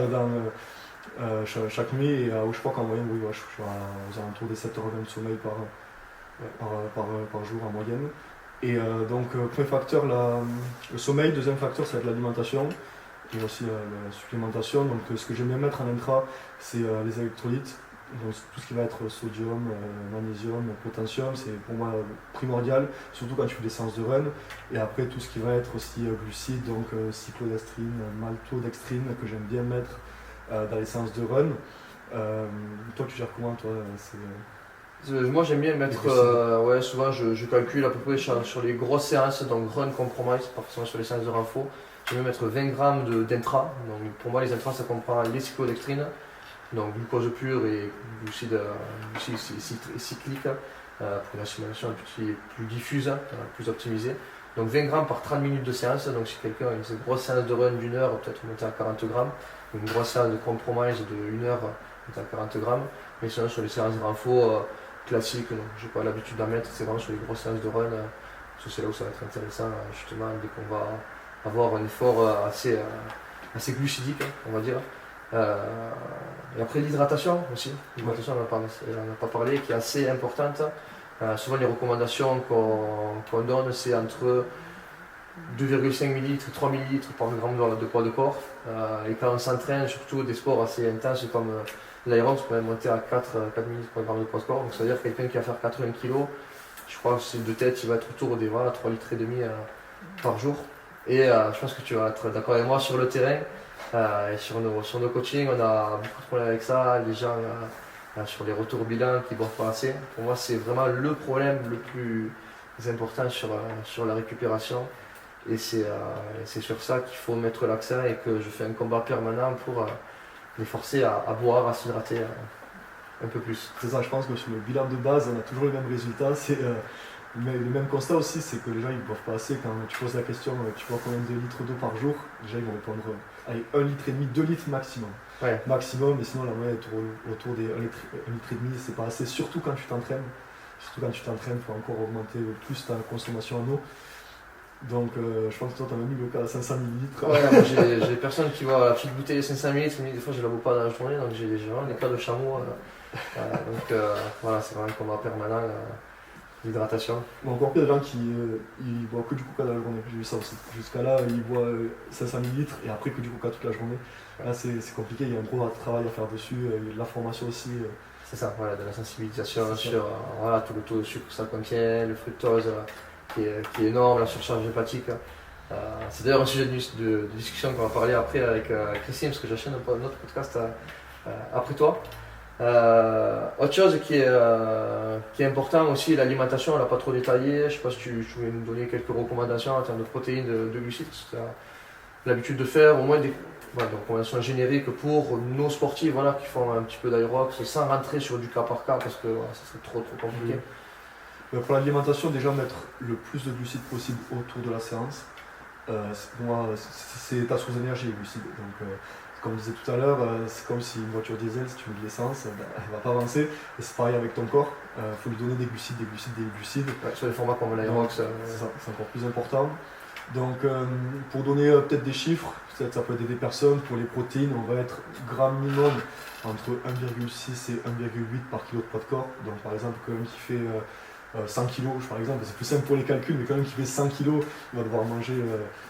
chaque nuit. Et je crois qu'en moyenne, oui, je suis aux alentours des 7 heures de sommeil par jour en moyenne. Et donc, premier facteur, le sommeil. Deuxième facteur, ça va être l'alimentation et aussi la supplémentation. Donc, ce que j'aime bien mettre en intra, c'est les électrolytes. Donc, tout ce qui va être sodium, magnésium, potassium, c'est pour moi primordial, surtout quand tu fais des séances de run. Et après, tout ce qui va être aussi glucides, donc cyclodestrine, maltodextrine, que j'aime bien mettre dans les séances de run. Toi, tu gères comment, toi? Moi j'aime bien mettre, souvent je calcule à peu près sur les grosses séances, donc run compromise, pas forcément sur les séances de renfort. J'aime bien mettre 20 grammes d'intra. Donc pour moi les intras ça comprend les cyclodextrines, donc glucose pur et glucides cycliques, pour une assimilation plus diffuse, plus optimisée. Donc 20 grammes par 30 minutes de séance, donc si quelqu'un a une grosse séance de run d'1 heure, peut-être monter à 40 grammes, une grosse séance de compromise de 1 heure, monter à 40 grammes, mais sinon sur les séances de renfort, classique, donc j'ai pas l'habitude d'en mettre, c'est vraiment sur les grosses séances de run, parce que c'est là où ça va être intéressant, justement, dès qu'on va avoir un effort assez glucidique, on va dire. Et après l'hydratation aussi, l'hydratation on n'a pas parlé, qui est assez importante. Souvent les recommandations qu'on donne, c'est entre 2,5 ml et 3 ml par gramme de poids de corps. Et quand on s'entraîne, surtout des sports assez intenses comme l'aérox, on peut même monter à 4 ml par gramme de poids de corps. Donc ça veut dire quelqu'un qui va faire 80 kg, je crois que c'est de tête, il va être autour des 3,5 litres par jour. Et je pense que tu vas être d'accord avec moi sur le terrain. Et sur nos coachings, on a beaucoup de problèmes avec ça. Les gens sur les retours bilan qui ne boivent pas assez. Pour moi, c'est vraiment le problème le plus important sur la récupération. Et c'est sur ça qu'il faut mettre l'accent et que je fais un combat permanent pour les forcer à boire, à s'hydrater un peu plus. C'est ça, je pense que sur le bilan de base, on a toujours les mêmes résultats. C'est le même constat aussi, c'est que les gens ils ne boivent pas assez. Quand tu poses la question, tu bois combien de litres d'eau par jour? Déjà, ils vont répondre 1,5 litre, 2 litres maximum. Ouais. Maximum, mais sinon la moyenne est autour des 1,5 litre, c'est pas assez, surtout quand tu t'entraînes. Surtout quand tu t'entraînes, il faut encore augmenter plus ta consommation en eau. Donc je pense que toi tu as même eu le cas à 500 ml. Ouais, moi j'ai des personnes qui voient la petite bouteille de 500 ml, des fois je la bois pas dans la journée, donc j'ai vraiment des cas de chameau. Donc voilà, c'est vraiment un combat permanent, l'hydratation. Encore pire, des gens qui ils boivent que du coca dans la journée, j'ai vu ça aussi. Jusqu'à là, ils boivent 500 ml et après que du coca toute la journée. Là c'est compliqué, il y a un gros travail à faire dessus, de la formation aussi. C'est ça, voilà, de la sensibilisation sur tout le taux de sucre que ça contient, le fructose qui est énorme, la surcharge hépatique. C'est d'ailleurs un sujet de discussion qu'on va parler après avec Christine, parce que j'enchaîne un autre podcast après toi. Autre chose qui est important aussi, l'alimentation, on l'a pas trop détaillé. Je ne sais pas si tu voulais nous donner quelques recommandations en termes de protéines, de glucides, parce que tu as l'habitude de faire au moins des recommandations génériques pour nos sportifs qui font un petit peu d'aérox sans rentrer sur du cas par cas parce que ça serait trop compliqué. Pour l'alimentation, déjà mettre le plus de glucides possible autour de la séance. Pour moi, c'est ta source d'énergie, les glucides. Donc, comme je disais tout à l'heure, c'est comme si une voiture diesel, si tu mets de l'essence, elle ne va pas avancer. Et c'est pareil avec ton corps. Il faut lui donner des glucides. Ouais, sur les formats comme l'aérox. C'est encore plus important. Donc, pour donner peut-être des chiffres, ça peut aider des personnes. Pour les protéines, on va être gramme minimum entre 1,6 et 1,8 par kilo de poids de corps. Donc, par exemple, quelqu'un qui fait 100 kg par exemple, c'est plus simple pour les calculs, mais quand même qui fait 100 kg, il va devoir manger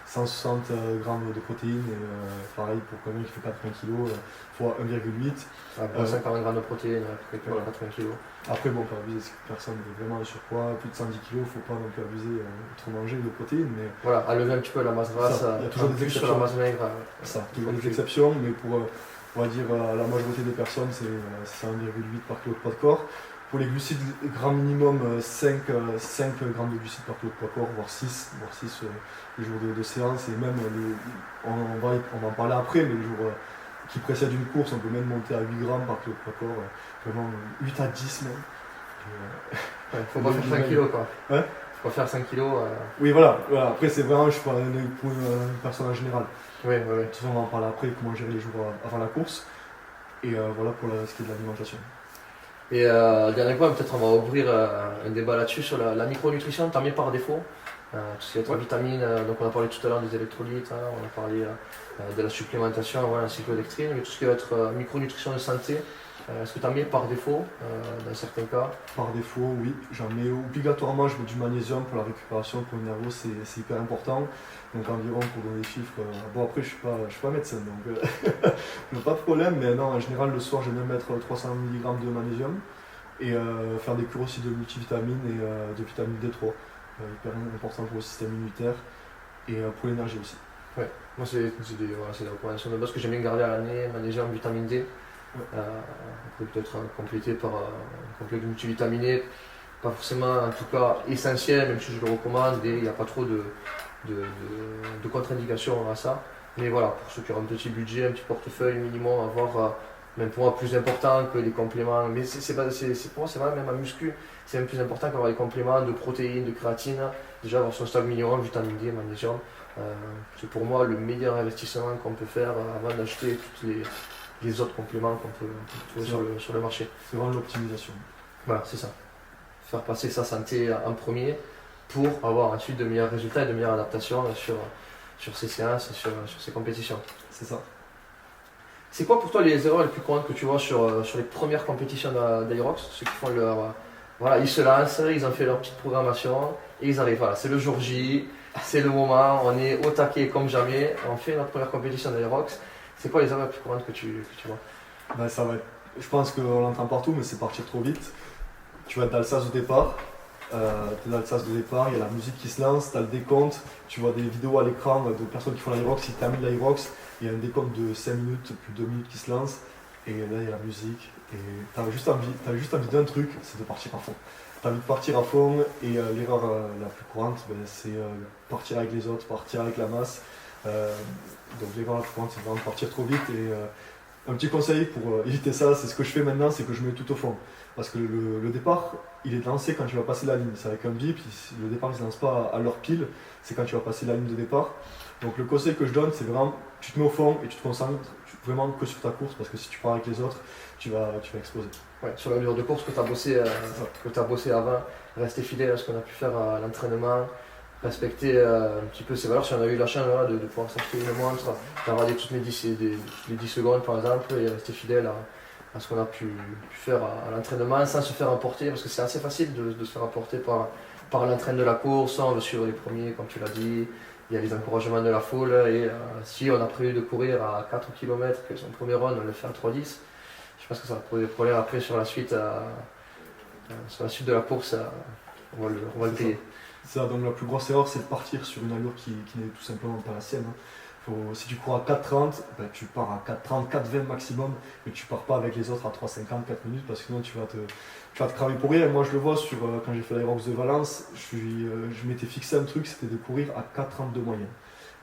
160 grammes de protéines, et pareil pour quelqu'un qui fait 80 kg, fois 1,8. 50 grammes de protéines, après Voilà. 80 kg. Après, bon, pas abuser si personne est vraiment en surpoids, plus de 110 kg, il ne faut pas non plus abuser, trop manger de protéines, mais Voilà, à lever un petit peu la masse grasse, il y a toujours des plus sur exceptions. la masse maigre. Ça, toujours des exceptions, mais pour, on va dire, la majorité des personnes, c'est 1,8 par kilo de poids de corps. Pour les glucides, grand minimum 5 grammes de glucides par kilo de poids de corps, voire 6 les jours de séance, et même, on va en parler après, mais les jours qui précèdent une course, on peut même monter à 8 grammes par kilo de poids de corps, vraiment 8 à 10 même. Faut pas faire 5 kg quoi. Ouais. Faut pas faire 5 kg. Oui, voilà. Après, c'est vraiment, je parle pour une personne en général. Oui. De toute façon, on va en parler après, comment gérer les jours avant la course. Et voilà pour ce qui est de l'alimentation. Et dernier point, peut-être on va ouvrir un débat là-dessus sur la micronutrition, t'as mis par défaut. Tout ce qui est vitamines, donc on a parlé tout à l'heure des électrolytes, on a parlé de la supplémentation, la cyclodextrine, mais tout ce qui va être micronutrition de santé, est-ce que tu as mis par défaut dans certains cas? Par défaut, oui, j'en mets obligatoirement, je mets du magnésium pour la récupération, pour le nerveux, c'est hyper important. Donc environ, pour donner des chiffres, bon après je suis pas médecin, donc pas de problème, mais non, en général le soir je vais même mettre 300 mg de magnésium et faire des cures aussi de multivitamines et de vitamine D3, hyper important pour le système immunitaire et pour l'énergie aussi. Ouais, moi c'est des recommandations de base que j'aime bien garder à l'année, magnésium, vitamine D. On peut peut-être compléter par un complexe multivitaminé, pas forcément en tout cas essentiel, même si je le recommande, et il n'y a pas trop de contre-indications à ça. Mais voilà, pour ceux qui ont un petit budget, un petit portefeuille minimum, avoir même pour moi plus important que les compléments. Mais pour moi c'est vrai, même en muscu, c'est même plus important qu'avoir les compléments de protéines, de créatine. Déjà avoir son stock minimum, vitamine D, magnésium. C'est pour moi le meilleur investissement qu'on peut faire avant d'acheter toutes les autres compléments qu'on peut trouver sur le marché. C'est vraiment l'optimisation. Voilà, c'est ça. Faire passer sa santé en premier pour avoir ensuite de meilleurs résultats et de meilleures adaptations sur ces séances et sur ces compétitions. C'est ça. C'est quoi pour toi les erreurs les plus courantes que tu vois sur les premières compétitions d'Aerox? Ceux qui font voilà, ils se lancent, ils ont fait leur petite programmation et ils arrivent. Voilà, c'est le jour J, c'est le moment, on est au taquet comme jamais, on fait notre première compétition d'Aerox. C'est quoi les erreurs les plus courantes que tu vois? Ben, ça va être, je pense qu'on l'entend partout, mais c'est partir trop vite. Tu vas être dans le sas au départ, tu es dans le sas de départ, il y a la musique qui se lance, tu as le décompte, tu vois des vidéos à l'écran de personnes qui font l'Aerox, ils terminent l'Aerox, il y a un décompte de 5 minutes, plus de 2 minutes qui se lance, et là il y a la musique, et tu as juste envie d'un truc, c'est de partir à fond. Tu as envie de partir à fond, et l'erreur la plus courante, c'est partir avec les autres, partir avec la masse. Donc l'erreur la plus courante, c'est vraiment de partir trop vite, et un petit conseil pour éviter ça, c'est ce que je fais maintenant, c'est que je mets tout au fond. Parce que le départ, il est lancé quand tu vas passer la ligne. C'est avec un bip, le départ il ne se lance pas à l'heure pile, c'est quand tu vas passer la ligne de départ. Donc le conseil que je donne, c'est vraiment, tu te mets au fond et tu te concentres vraiment que sur ta course, parce que si tu pars avec les autres, tu vas exploser. Ouais, sur la mesure de course que tu as bossé avant, rester fidèle à ce qu'on a pu faire à l'entraînement, respecter un petit peu ses valeurs. Si on a eu la chance de pouvoir s'acheter une montre, d'avoir toutes les 10 secondes par exemple, et rester fidèle à ce qu'on a pu faire à l'entraînement sans se faire emporter, parce que c'est assez facile de se faire emporter par l'entraînement de la course. On veut suivre les premiers, comme tu l'as dit, il y a les encouragements de la foule, et si on a prévu de courir à 4 km, que son premier run, on le fait à 3,10, je pense que ça va poser des problèmes après sur la suite de la course, on va le payer. C'est ça, donc la plus grosse erreur, c'est de partir sur une allure qui n'est tout simplement pas la sienne. Si tu cours à 4,30, ben, tu pars à 4,30, 4,20 maximum, mais tu pars pas avec les autres à 3,50, 4 minutes, parce que sinon tu vas te cramer pour rien. Et moi je le vois quand j'ai fait l'Aerox de Valence, je m'étais fixé un truc, c'était de courir à 4,32 moyenne.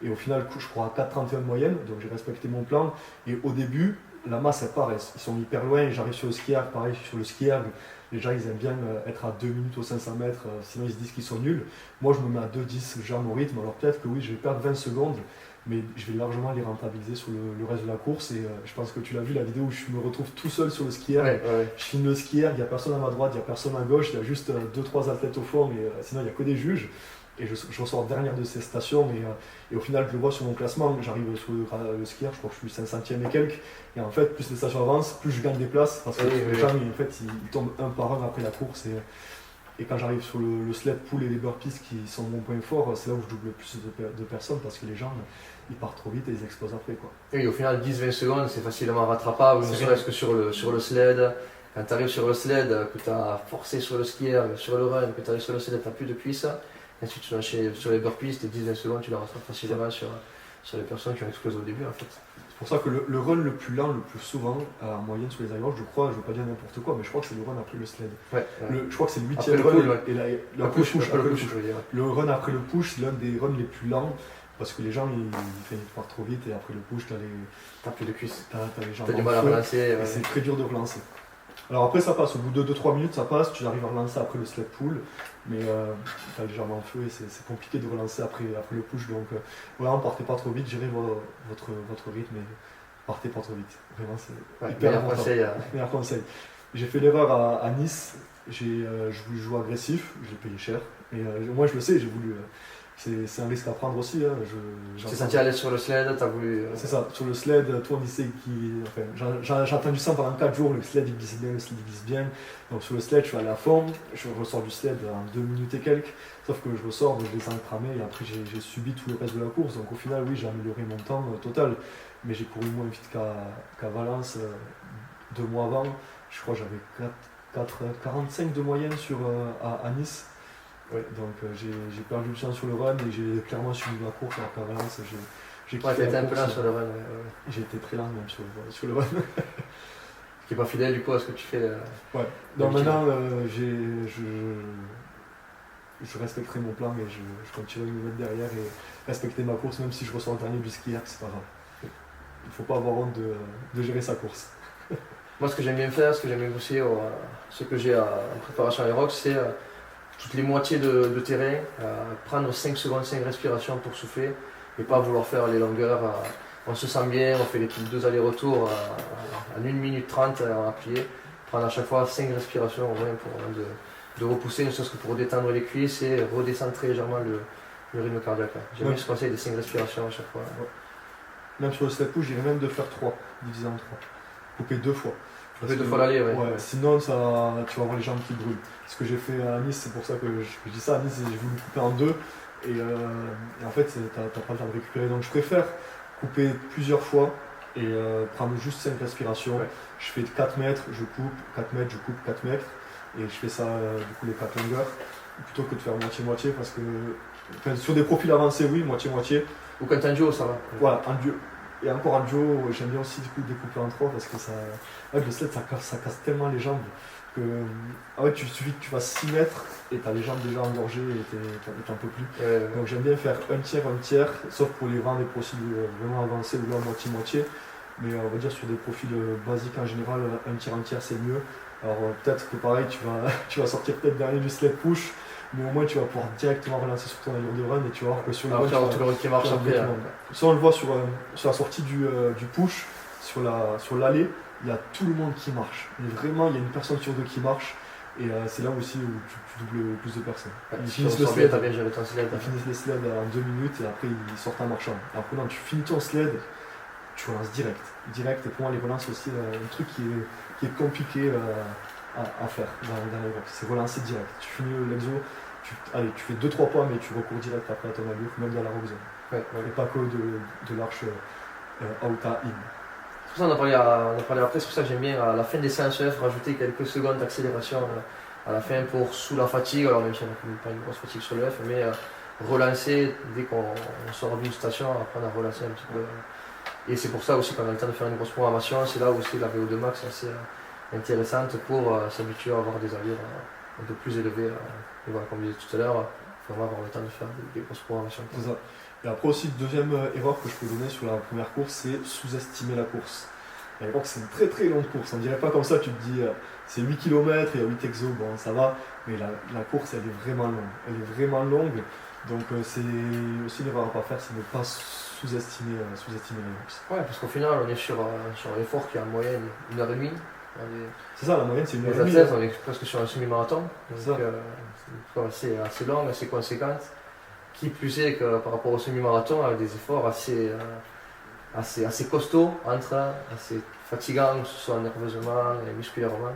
Et au final, je cours à 4,31 moyenne, donc j'ai respecté mon plan. Et au début, la masse elle part, ils sont hyper loin, et j'arrive sur le ski erg, pareil sur le ski erg, les gens ils aiment bien être à 2 minutes aux 500 mètres, sinon ils se disent qu'ils sont nuls. Moi je me mets à 2,10, genre mon rythme, alors peut-être que oui, je vais perdre 20 secondes, mais je vais largement les rentabiliser sur le reste de la course. Et je pense que tu l'as vu, la vidéo où je me retrouve tout seul sur le ski erg. Ouais. Je filme le ski erg, il n'y a personne à ma droite, il n'y a personne à gauche, il y a juste 2-3 athlètes au fond, mais sinon il n'y a que des juges. Et je ressors dernière de ces stations, et au final je le vois sur mon classement, j'arrive sur le ski erg, je crois que je suis 500e et quelques, et en fait plus les stations avancent, plus je gagne des places, parce que les gens ils tombent un par un après la course, Et quand j'arrive sur le sled pull et les burpees qui sont mon point fort, c'est là où je double le plus de personnes parce que les gens ils partent trop vite et ils explosent après, quoi. Et au final, 10-20 secondes, c'est facilement rattrapable, ne serait-ce que sur le sled. Quand tu arrives sur le sled, que tu as forcé sur le skier, sur le run, que tu arrives sur le sled, tu n'as plus de cuisses. Et ensuite, tu enchaînes sur les burpees, tes 10-20 secondes, tu les rattrapes facilement sur les personnes qui ont explosé au début, en fait. C'est pour ça que le run le plus lent, le plus souvent, en moyenne sur les aérobies, je crois, je ne veux pas dire n'importe quoi, mais je crois que c'est le run après le sled. Ouais, Je crois que c'est le 8e Après le run pull, ouais. et Le push, après le push. je veux dire. Le run après le push, c'est l'un des runs les plus lents parce que les gens ils partent trop vite et après le push, T'as plus de cuisses. t'as les jambes T'as du en mal à feu, relancer. et c'est très dur de relancer. Alors après ça passe, au bout de 2-3 minutes ça passe, tu arrives à relancer après le sled pull, mais t'as les jambes en feu et c'est compliqué de relancer après le push, donc voilà, partez pas trop vite, gérez votre rythme et partez pas trop vite. Vraiment c'est hyper meilleur important. conseil. Meilleur conseil. J'ai fait l'erreur à Nice, je voulais jouer agressif, j'ai payé cher, et moi je le sais, j'ai voulu... c'est un risque à prendre aussi. Hein. Tu t'es senti à l'aise sur le sled, t'as voulu. C'est ça, sur le sled, tout le monde sait j'ai entendu ça pendant 4 jours, le sled il glisse bien, le sled il glisse bien. Donc sur le sled, je suis allé à fond, je ressors du sled en 2 minutes et quelques, sauf que je ressors, je descends cramé et après j'ai subi tout le reste de la course. Donc au final, oui, j'ai amélioré mon temps total, mais j'ai couru moins vite qu'à Valence 2 mois avant. Je crois que j'avais 45 de moyenne à Nice. Ouais, donc j'ai perdu le chien sur le run et j'ai clairement suivi ma course alors qu'à Valence j'ai Ouais, t'as été un peu lent sur le run. J'ai été très lent même sur le run. Ce qui n'est pas fidèle du coup à ce que tu fais. Ouais. Donc maintenant je respecterai mon plan et je continuerai de me mettre derrière et respecter ma course même si je ressors le dernier du skier, c'est pas grave. Il ne faut pas avoir honte de gérer sa course. Moi ce que j'aime bien faire, ce que j'aime bien aussi, ce que j'ai en préparation Aerox, c'est toutes les moitiés de terrain, prendre 5 secondes, 5 respirations pour souffler et pas vouloir faire les longueurs. On se sent bien, on fait les 2 allers-retours en 1 minute 30 en appuyé. Prendre à chaque fois 5 respirations au moins pour de repousser, ne serait-ce que pour détendre les cuisses et redescendre très légèrement le rythme cardiaque. J'aime bien ce conseil des 5 respirations à chaque fois. Ouais. Même sur le step push, j'irais même de faire 3, divisé en 3. Couper 2 fois. Couper 2 fois l'aller, ouais. Sinon, tu vas avoir les jambes qui brûlent. Ce que j'ai fait à Nice, c'est pour ça que je dis ça. À Nice, j'ai voulu couper en 2. Et en fait, t'as pas le temps de récupérer. Donc je préfère couper plusieurs fois et prendre juste 5 respirations. Ouais. Je fais 4 mètres, je coupe, 4 mètres, je coupe, 4 mètres. Et je fais ça, du coup, les 4 longueurs. Plutôt que de faire moitié-moitié parce que sur des profils avancés, oui, moitié-moitié. Ou quand t'es en duo, ça va. Voilà, en duo. Et encore en duo, j'aime bien aussi du coup découper en 3 parce que le sled ça casse tellement les jambes que tu suffit que tu fasses 6 mètres et t'as les jambes déjà engorgées et t'en peux plus. Donc j'aime bien faire un tiers, sauf pour les vents des profils vraiment avancés ou là moitié-moitié. Mais on va dire sur des profils basiques en général, un tiers c'est mieux. Alors peut-être que pareil tu vas sortir peut-être dernier du sled push, mais au moins tu vas pouvoir directement relancer sur ton allure de run et tu vas voir que sur le run, tout le run qui marche après. Ça on le voit sur la sortie du push, sur l'allée, il y a tout le monde qui marche. Et vraiment, il y a une personne sur 2 qui marche. Et c'est là aussi où tu doubles le plus de personnes. Ils finissent le sled, finissent les sleds en 2 minutes et après ils sortent en marchant. Alors que non, tu finis ton sled, tu relances direct. Et pour moi, les relances aussi, un truc qui est compliqué à faire dans les reps. C'est relancer direct. Tu finis l'exo, tu fais 2-3 pas, mais tu recours direct après à ton allure, même dans la rock zone. Et pas que de l'arche out à in. C'est pour ça qu'on a parlé après, c'est pour ça que j'aime bien à la fin des séances EF rajouter quelques secondes d'accélération à la fin pour sous la fatigue, alors même si on n'a pas une grosse fatigue sur le F, mais relancer dès qu'on sort d'une station, apprendre à relancer un petit peu. Et c'est pour ça aussi qu'on a le temps de faire une grosse programmation, c'est là aussi la VO2 max est assez intéressante pour s'habituer à avoir des allures un peu plus élevées. Et voilà, comme je disais tout à l'heure, il faut vraiment avoir le temps de faire des grosses programmations. C'est ça. Et après aussi, deuxième erreur que je peux donner sur la première course, c'est sous-estimer la course. La course, c'est une très très longue course. On dirait pas comme ça, tu te dis c'est 8 km, il y a 8 exos, bon ça va, mais la course elle est vraiment longue. Elle est vraiment longue, donc c'est aussi une erreur à pas faire, c'est ne pas sous-estimer la course. Ouais, parce qu'au final, on est sur un effort qui est en moyenne 1h30. C'est ça, la moyenne c'est 1h30. Les athlètes, on est presque sur un semi-marathon, donc c'est assez long, assez conséquente. Qui plus est que par rapport au semi-marathon, avec des efforts assez costauds, assez fatigants, que ce soit nerveusement et musculairement.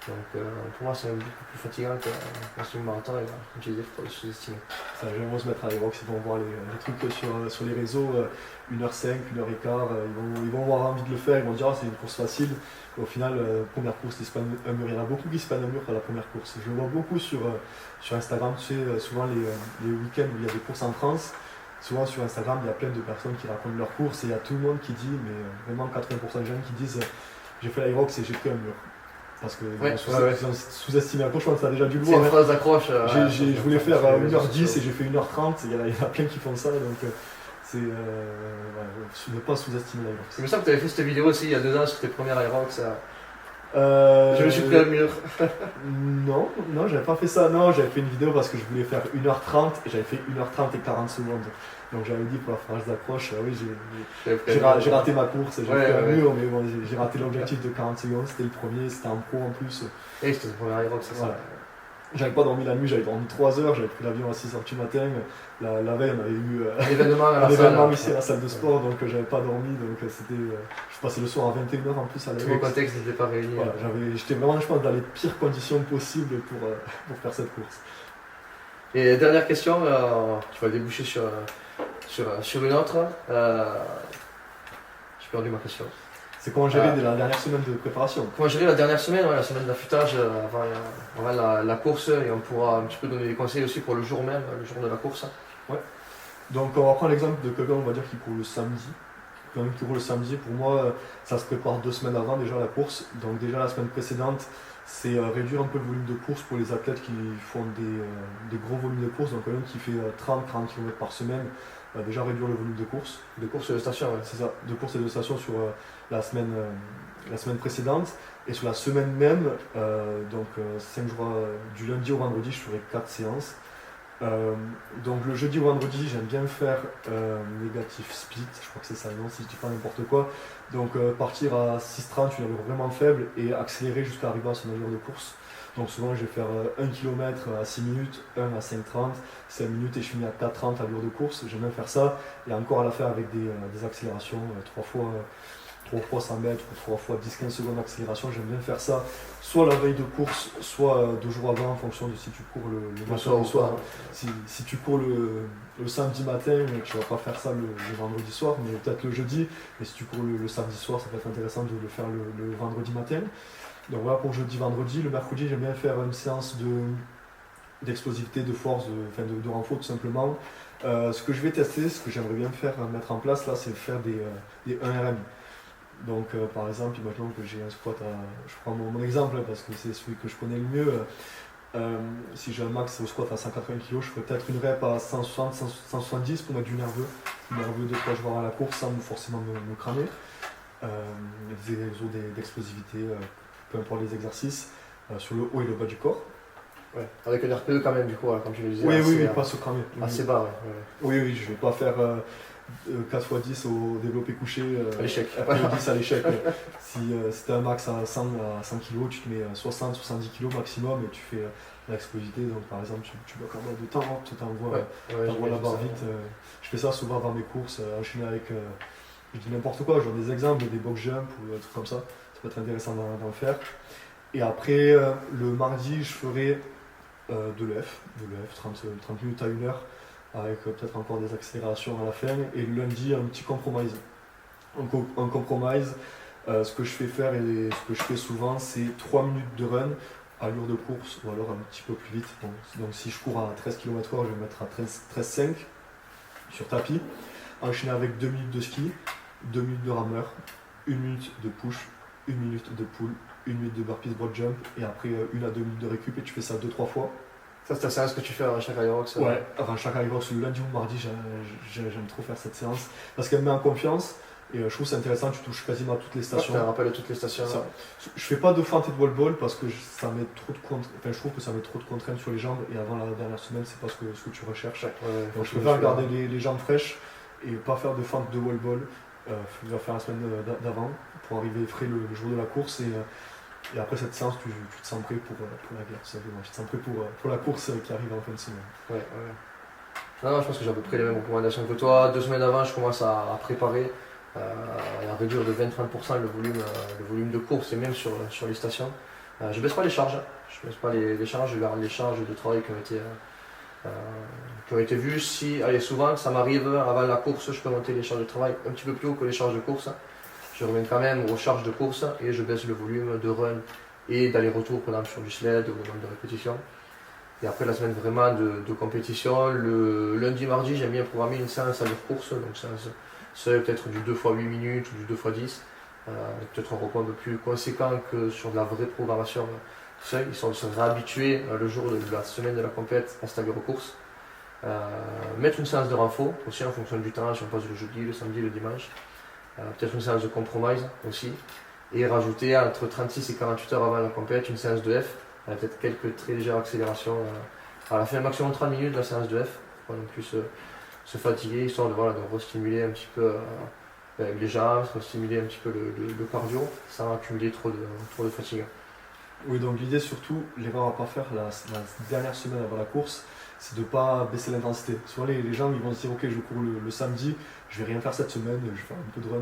Donc pour moi, c'est beaucoup plus fatigant qu'un semi-marathon, et comme tu disais, il faut pas le sous-estimer. Ça, j'aimerais se mettre à l'Aerox, ils vont voir les trucs sur les réseaux, 1h05, 1h15, ils vont avoir envie de le faire, ils vont dire c'est une course facile. Et au final, première course, ils se prennent un mur. Il y en a beaucoup qui se prennent un mur à la première course. Je le vois beaucoup sur Instagram, tu sais, souvent les week-ends où il y a des courses en France. Souvent sur Instagram, il y a plein de personnes qui racontent leurs courses et il y a tout le monde qui dit, mais vraiment 80% de gens qui disent j'ai fait l'Aerox et j'ai pris un mur. Parce que ils ont sous-estimé la course, je pense que tu as déjà dû le voir. C'est une phrase d'accroche. Je voulais faire 1h10 et j'ai fait 1h30, il y en a plein qui font ça, donc c'est ne pas sous-estimer l'Aerox. Il me semble que tu avais fait cette vidéo aussi il y a 2 ans sur tes premières Aerox. Je me suis pris un mur. Non, j'avais pas fait ça. Non, j'avais fait une vidéo parce que je voulais faire 1h30 et j'avais fait 1h30 et 40 secondes. Donc j'avais dit pour la phrase d'accroche, oui, j'ai raté ma course, j'ai fait un mur, mais bon, j'ai raté l'objectif de 40 secondes, c'était le premier, c'était en pro en plus. Et c'était ton premier Aerox, c'est ça. J'avais pas dormi la nuit, j'avais dormi 3 heures, j'avais pris l'avion à 6h du matin. La veille, on avait eu un événement ici à la salle de sport, donc j'avais pas dormi. Donc c'était, je passais le soir à 21h en plus à l'Aerox. Tous les contextes n'étaient pas réunis. Voilà, j'étais vraiment, je pense, dans les pires conditions possibles pour faire cette course. Et dernière question, tu vas déboucher sur une autre. J'ai perdu ma question. C'est comment gérer la dernière semaine de préparation. Comment gérer la dernière semaine, la semaine d'affûtage avant la course, et on pourra un petit peu donner des conseils aussi pour le jour même, le jour de la course. Ouais. Donc on va prendre l'exemple de quelqu'un, on va dire, qui court le samedi. Quelqu'un qui court le samedi, pour moi, ça se prépare 2 semaines avant déjà la course. Donc déjà la semaine précédente, c'est réduire un peu le volume de course pour les athlètes qui font des gros volumes de course. Donc quelqu'un qui fait 30-40 km par semaine, déjà réduire le volume de course. De course et de station, ouais. C'est ça, de course et de station sur la semaine précédente. Et sur la semaine même, 5 jours, du lundi au vendredi, je ferai 4 séances. Donc le jeudi ou vendredi, j'aime bien faire négatif split, je crois que c'est ça le nom si je dis pas n'importe quoi. Donc partir à 6,30, une allure vraiment faible, et accélérer jusqu'à arriver à son allure de course. Donc souvent je vais faire 1 km à 6 minutes, 1 à 5,30, 5 minutes et je finis à 4,30 à allure de course. J'aime bien faire ça, et encore à la faire avec des accélérations, 3 fois 100 mètres ou 3 fois 10-15 secondes d'accélération. J'aime bien faire ça soit la veille de course, soit 2 jours avant, en fonction de si tu cours le matin ou le soir. Si tu cours le samedi matin, tu ne vas pas faire ça le vendredi soir, mais peut-être le jeudi. Mais si tu cours le samedi soir, ça peut être intéressant de le faire le vendredi matin. Donc voilà pour jeudi, vendredi. Le mercredi, j'aime bien faire une séance d'explosivité, de force, de renfort tout simplement. Ce que je vais tester, ce que j'aimerais bien mettre en place là, c'est faire des 1RM. Donc par exemple, imaginons que j'ai un squat je prends mon exemple parce que c'est celui que je connais le mieux. Si j'ai un max au squat à 180 kg, je ferais peut-être une rep à 160, 170 pour mettre du nerveux de 3 jours à la course sans forcément me cramer. Des exos d'explosivité, peu importe les exercices, sur le haut et le bas du corps. Ouais. Avec un RPE quand même, du coup, comme tu le disais. Oui, pas se cramer. Assez bas, ouais. Oui, je vais pas faire 4x10 au développé couché, à l'échec. 10 à l'échec. Si tu as un max à 100 kg, tu te mets 60-70 kg maximum et tu fais l'explosivité. Donc par exemple, tu bloques en bas de temps, tu t'envoies la barre vite. Je fais ça souvent avant mes courses, enchaîner avec, je dis n'importe quoi, genre des exemples, des box jump ou des trucs comme ça. Ça peut être intéressant d'en faire. Et après, le mardi, je ferai de l'EF, 30 minutes à 1 heure, avec peut-être encore des accélérations à la fin. Et le lundi, un petit compromise. Un compromise, ce que je fais faire et ce que je fais souvent, c'est 3 minutes de run à allure de course ou alors un petit peu plus vite. Donc si je cours à 13 km/h, je vais mettre à 13,5 sur tapis. Enchaîner avec 2 minutes de ski, 2 minutes de rameur, 1 minute de push, 1 minute de pull, 1 minute de burpees broad jump et après 1 à 2 minutes de récup, et tu fais ça 2-3 fois. Ça, c'est la séance que tu fais avant chaque Aerox. Ouais, avant chaque Aerox, le lundi ou le mardi, j'aime trop faire cette séance parce qu'elle me met en confiance et je trouve c'est intéressant, tu touches quasiment à toutes les stations. Tu te rappelles de toutes les stations. Je fais pas de fente et de wall ball parce que ça met trop de je trouve que ça met trop de contraintes sur les jambes, et avant la dernière semaine, c'est pas ce que tu recherches. Donc je préfère garder les jambes fraîches et pas faire de fente de wall ball. Je vais faire la semaine d'avant pour arriver frais le jour de la course, et après cette séance, tu te sens prêt pour la guerre, tout simplement. Tu te sens prêt pour la course qui arrive en fin de semaine. Ouais. Non, je pense que j'ai à peu près les mêmes recommandations que toi. 2 semaines avant, je commence à préparer et à réduire de 20-30% le volume de course, et même sur les stations. Je baisse pas les charges, je baisse pas les charges, je garde les charges de travail euh, qui ont été vues. Si, allez, souvent, ça m'arrive avant la course, je peux monter les charges de travail un petit peu plus haut que les charges de course. Je reviens quand même aux charges de course et je baisse le volume de run et d'aller-retour, par exemple sur du sled ou même de répétition. Et après la semaine vraiment de compétition, le lundi, mardi, j'aime bien programmer une séance à leur course, donc séance seule peut-être du 2 x 8 minutes ou du 2 x 10, avec peut-être un repos un peu plus conséquent que sur de la vraie programmation seule. Ils sont réhabitués le jour de la semaine de la compète à cette allure aux courses. Mettre une séance de renfort aussi en fonction du temps, si on passe le jeudi, le samedi, le dimanche. Peut-être une séance de compromise aussi. Et rajouter entre 36 et 48 heures avant la compète une séance de F, peut-être quelques très légères accélérations à la fin, maximum 30 minutes de la séance de F, pour pas non plus se fatiguer, histoire de restimuler un petit peu les jambs, restimuler un petit peu le cardio, sans accumuler trop de fatigue. Oui, donc l'idée surtout, l'erreur à ne pas faire la dernière semaine avant la course, c'est de ne pas baisser l'intensité. Souvent les gens ils vont se dire ok je cours le samedi, je vais rien faire cette semaine, je vais faire un peu de run,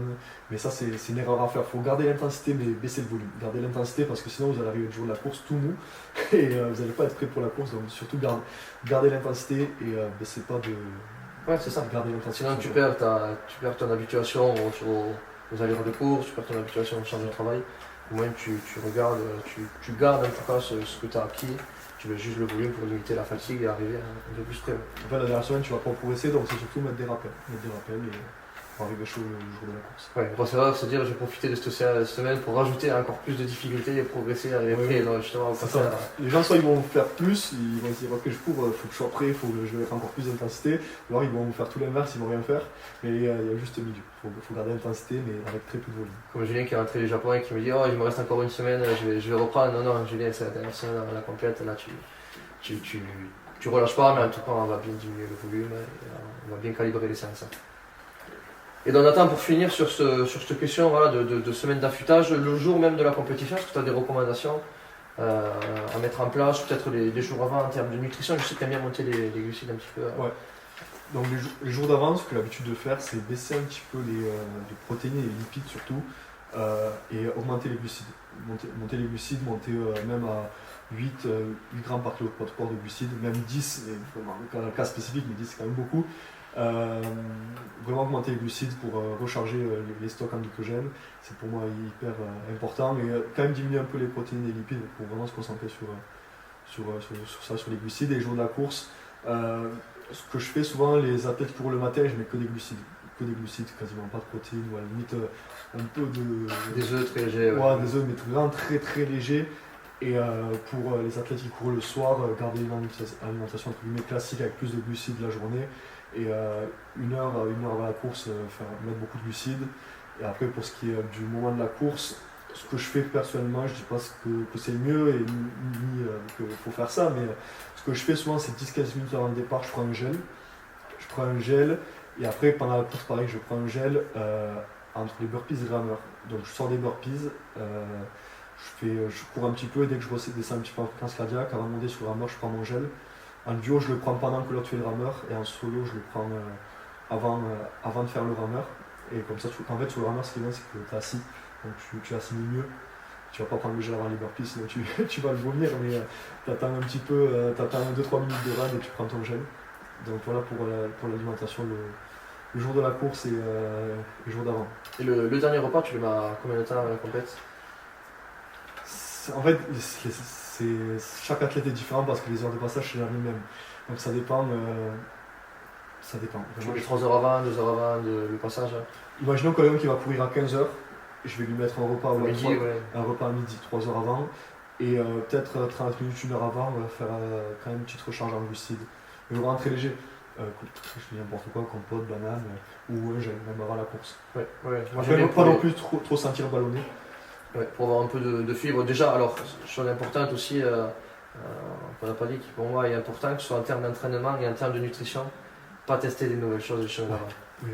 mais ça c'est une erreur à faire. Il faut garder l'intensité mais baisser le volume. Garder l'intensité parce que sinon vous allez arriver le jour de la course tout mou et vous n'allez pas être prêt pour la course, donc surtout garder l'intensité et baissez pas de... Ouais c'est ça, garder l'intensité. Sinon tu perds ton habituation aux allures de course, tu perds ton habituation au champ de travail. Au moins tu gardes en tout cas ce que tu as acquis, tu veux juste le volume pour limiter la fatigue et arriver un peu plus près. En fait la dernière semaine tu vas pas progresser, donc c'est surtout mettre des rappels et pour arriver chaud le jour de la course. Ouais, bon, c'est vrai, se dire je vais profiter de cette semaine pour rajouter encore plus de difficultés et progresser, arriver prêt. Oui. Non, justement, au contraire. Les gens soit ils vont faire plus, ils vont se dire ok je cours, il faut que je sois prêt, je vais mettre encore plus d'intensité, ou alors ils vont faire tout l'inverse, ils vont rien faire, mais il y a juste milieu, il faut garder l'intensité mais avec très peu de volume. Comme Julien qui est rentré du Japon et qui me dit oh il me reste encore une semaine, je vais reprendre. Non Julien, c'est la dernière semaine avant la compète, là tu relâches pas, mais en tout cas on va bien diminuer le volume et on va bien calibrer les séances. Et donc Nathan, pour finir sur cette question de semaine d'affûtage, le jour même de la compétition, est-ce que tu as des recommandations à mettre en place, peut-être les jours avant en termes de nutrition? Je sais que tu aimes bien monter les glucides un petit peu. Ouais. Donc les jours d'avant, ce que j'ai l'habitude de faire, c'est baisser un petit peu les protéines et les lipides surtout, et augmenter les glucides. Monter les glucides, même à 8 grammes par kilo de poids de glucides, même 10, dans le cas spécifique, mais 10 c'est quand même beaucoup. Vraiment augmenter les glucides pour recharger les stocks en glycogène, c'est pour moi hyper important, mais quand même diminuer un peu les protéines et les lipides pour vraiment se concentrer sur ça, sur les glucides. Et les jours de la course, ce que je fais souvent, les athlètes qui courent le matin, je mets que des glucides, quasiment pas de protéines, ou à la limite un peu des œufs très légers. Ouais, des œufs, mais vraiment très très légers. Et pour les athlètes qui courent le soir, garder une alimentation entre guillemets classique avec plus de glucides la journée. Et une heure avant la course, mettre beaucoup de glucides. Et après, pour ce qui est du moment de la course, ce que je fais personnellement, je dis pas que c'est le mieux et ni qu'il faut faire ça, mais ce que je fais souvent, c'est 10-15 minutes avant le départ, je prends un gel. Et après, pendant la course, pareil, je prends un gel entre les burpees et les rameurs. Donc je sors des burpees, je cours un petit peu et dès que je descends un petit peu en fréquence cardiaque, avant de monter sur le rameur, je prends mon gel. En duo, je le prends pendant que l'autre fait le rameur, et en solo, je le prends avant de faire le rameur. Et comme ça, en fait, sur le rameur, ce qui est bien, c'est que tu es assis, donc tu assimiles mieux. Tu vas pas prendre le gel avant les burpees, sinon tu vas le vomir, mais tu attends un petit peu, tu attends 2-3 minutes de run et tu prends ton gel. Donc voilà pour l'alimentation le jour de la course et le jour d'avant. Et le dernier repas, tu le mets à combien de temps avant la compète? En fait, chaque athlète est différent parce que les heures de passage c'est jamais les mêmes. Donc ça dépend. Tu mets 3 heures avant, 2 heures avant le passage. Imaginons quelqu'un qui va courir à 15h, je vais lui mettre un repas un repas à midi, 3 heures avant, et peut-être 30 minutes, 1 heure avant, on va faire quand même une petite recharge en glucides. Mais vraiment très léger. Je dis n'importe quoi, compote, banane, ou un gel, même avant la course. Ouais. Après, pas non plus trop sentir ballonné. Ouais, pour avoir un peu de fibres. Déjà, alors, chose importante aussi, qu'on n'a pas dit, qui pour moi est important, que ce soit en termes d'entraînement et en termes de nutrition, pas tester des nouvelles choses avant. Oui.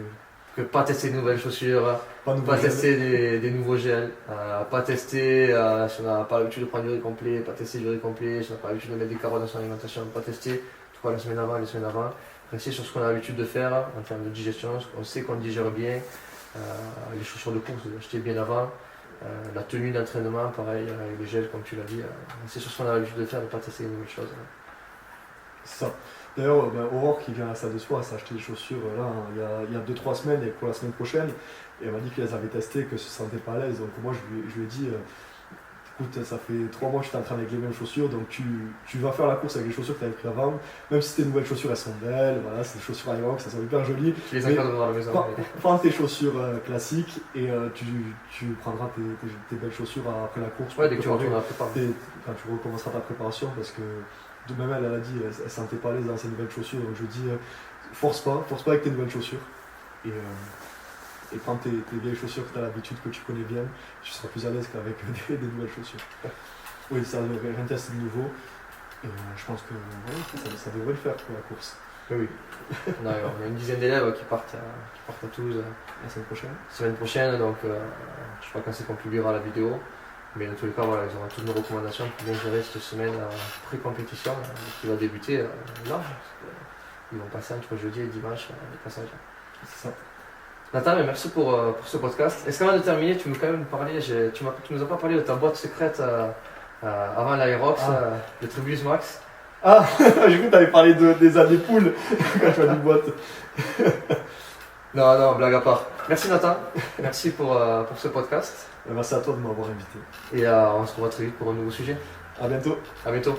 Que pas tester de nouvelles chaussures, pas tester des nouveaux gels, pas tester si on n'a pas l'habitude de prendre du riz complet, pas tester du riz complet, si on n'a pas l'habitude de mettre des carottes dans son alimentation, pas tester, tout cas la semaine avant, les semaines avant. Rester sur ce qu'on a l'habitude de faire en termes de digestion, on sait qu'on digère bien, les chaussures de course, acheter bien avant. La tenue d'entraînement, pareil, avec les gels, comme tu l'as dit. C'est sur ce qu'on a l'habitude de faire, de ne pas tester de nouvelles choses. C'est ça. D'ailleurs, Aurore qui vient à la salle de sport, elle s'est acheté des chaussures là, il y a 2-3 semaines et pour la semaine prochaine. Et elle m'a dit qu'elle avait testé, que se sentait pas à l'aise. Donc moi je lui ai dit, écoute, ça fait 3 mois que je t'entraîne avec les mêmes chaussures, donc tu vas faire la course avec les chaussures que tu avais pris avant. Même si tes nouvelles chaussures elles sont belles, voilà, c'est des chaussures Aerox, elles sont hyper jolies. Tu les encadres dans la maison. Prends tes chaussures classiques et tu prendras tes belles chaussures après la course. Ouais, dès que tu retournes à la préparation. Quand tu recommenceras ta préparation, parce que de même elle a dit, elle sentait pas à l'aise dans ses nouvelles chaussures, donc je lui dis, force pas avec tes nouvelles chaussures. Et prends tes vieilles chaussures que tu as l'habitude, que tu connais bien, tu seras plus à l'aise qu'avec des nouvelles chaussures. Oui, ça rien tester de nouveau. Et je pense que ça devrait le faire pour la course. Oui. On a une dizaine d'élèves qui partent à Toulouse la semaine prochaine, donc je ne sais pas quand c'est qu'on publiera la vidéo. Mais dans tous les cas, voilà, ils auront toutes nos recommandations pour bien gérer cette semaine pré-compétition qui va débuter là. Ils vont passer entre jeudi et dimanche les passages. C'est ça. Nathan, merci pour ce podcast. Est-ce qu'avant de terminer, tu veux quand même nous parler, tu nous as pas parlé de ta boîte secrète avant l'Aerox, le Tribulus Max? Ah, j'ai cru que tu avais parlé des années poules quand tu as dit boîte. Non, blague à part. Merci Nathan, merci pour ce podcast. Merci à toi de m'avoir invité. Et on se revoit très vite pour un nouveau sujet. À bientôt. À bientôt.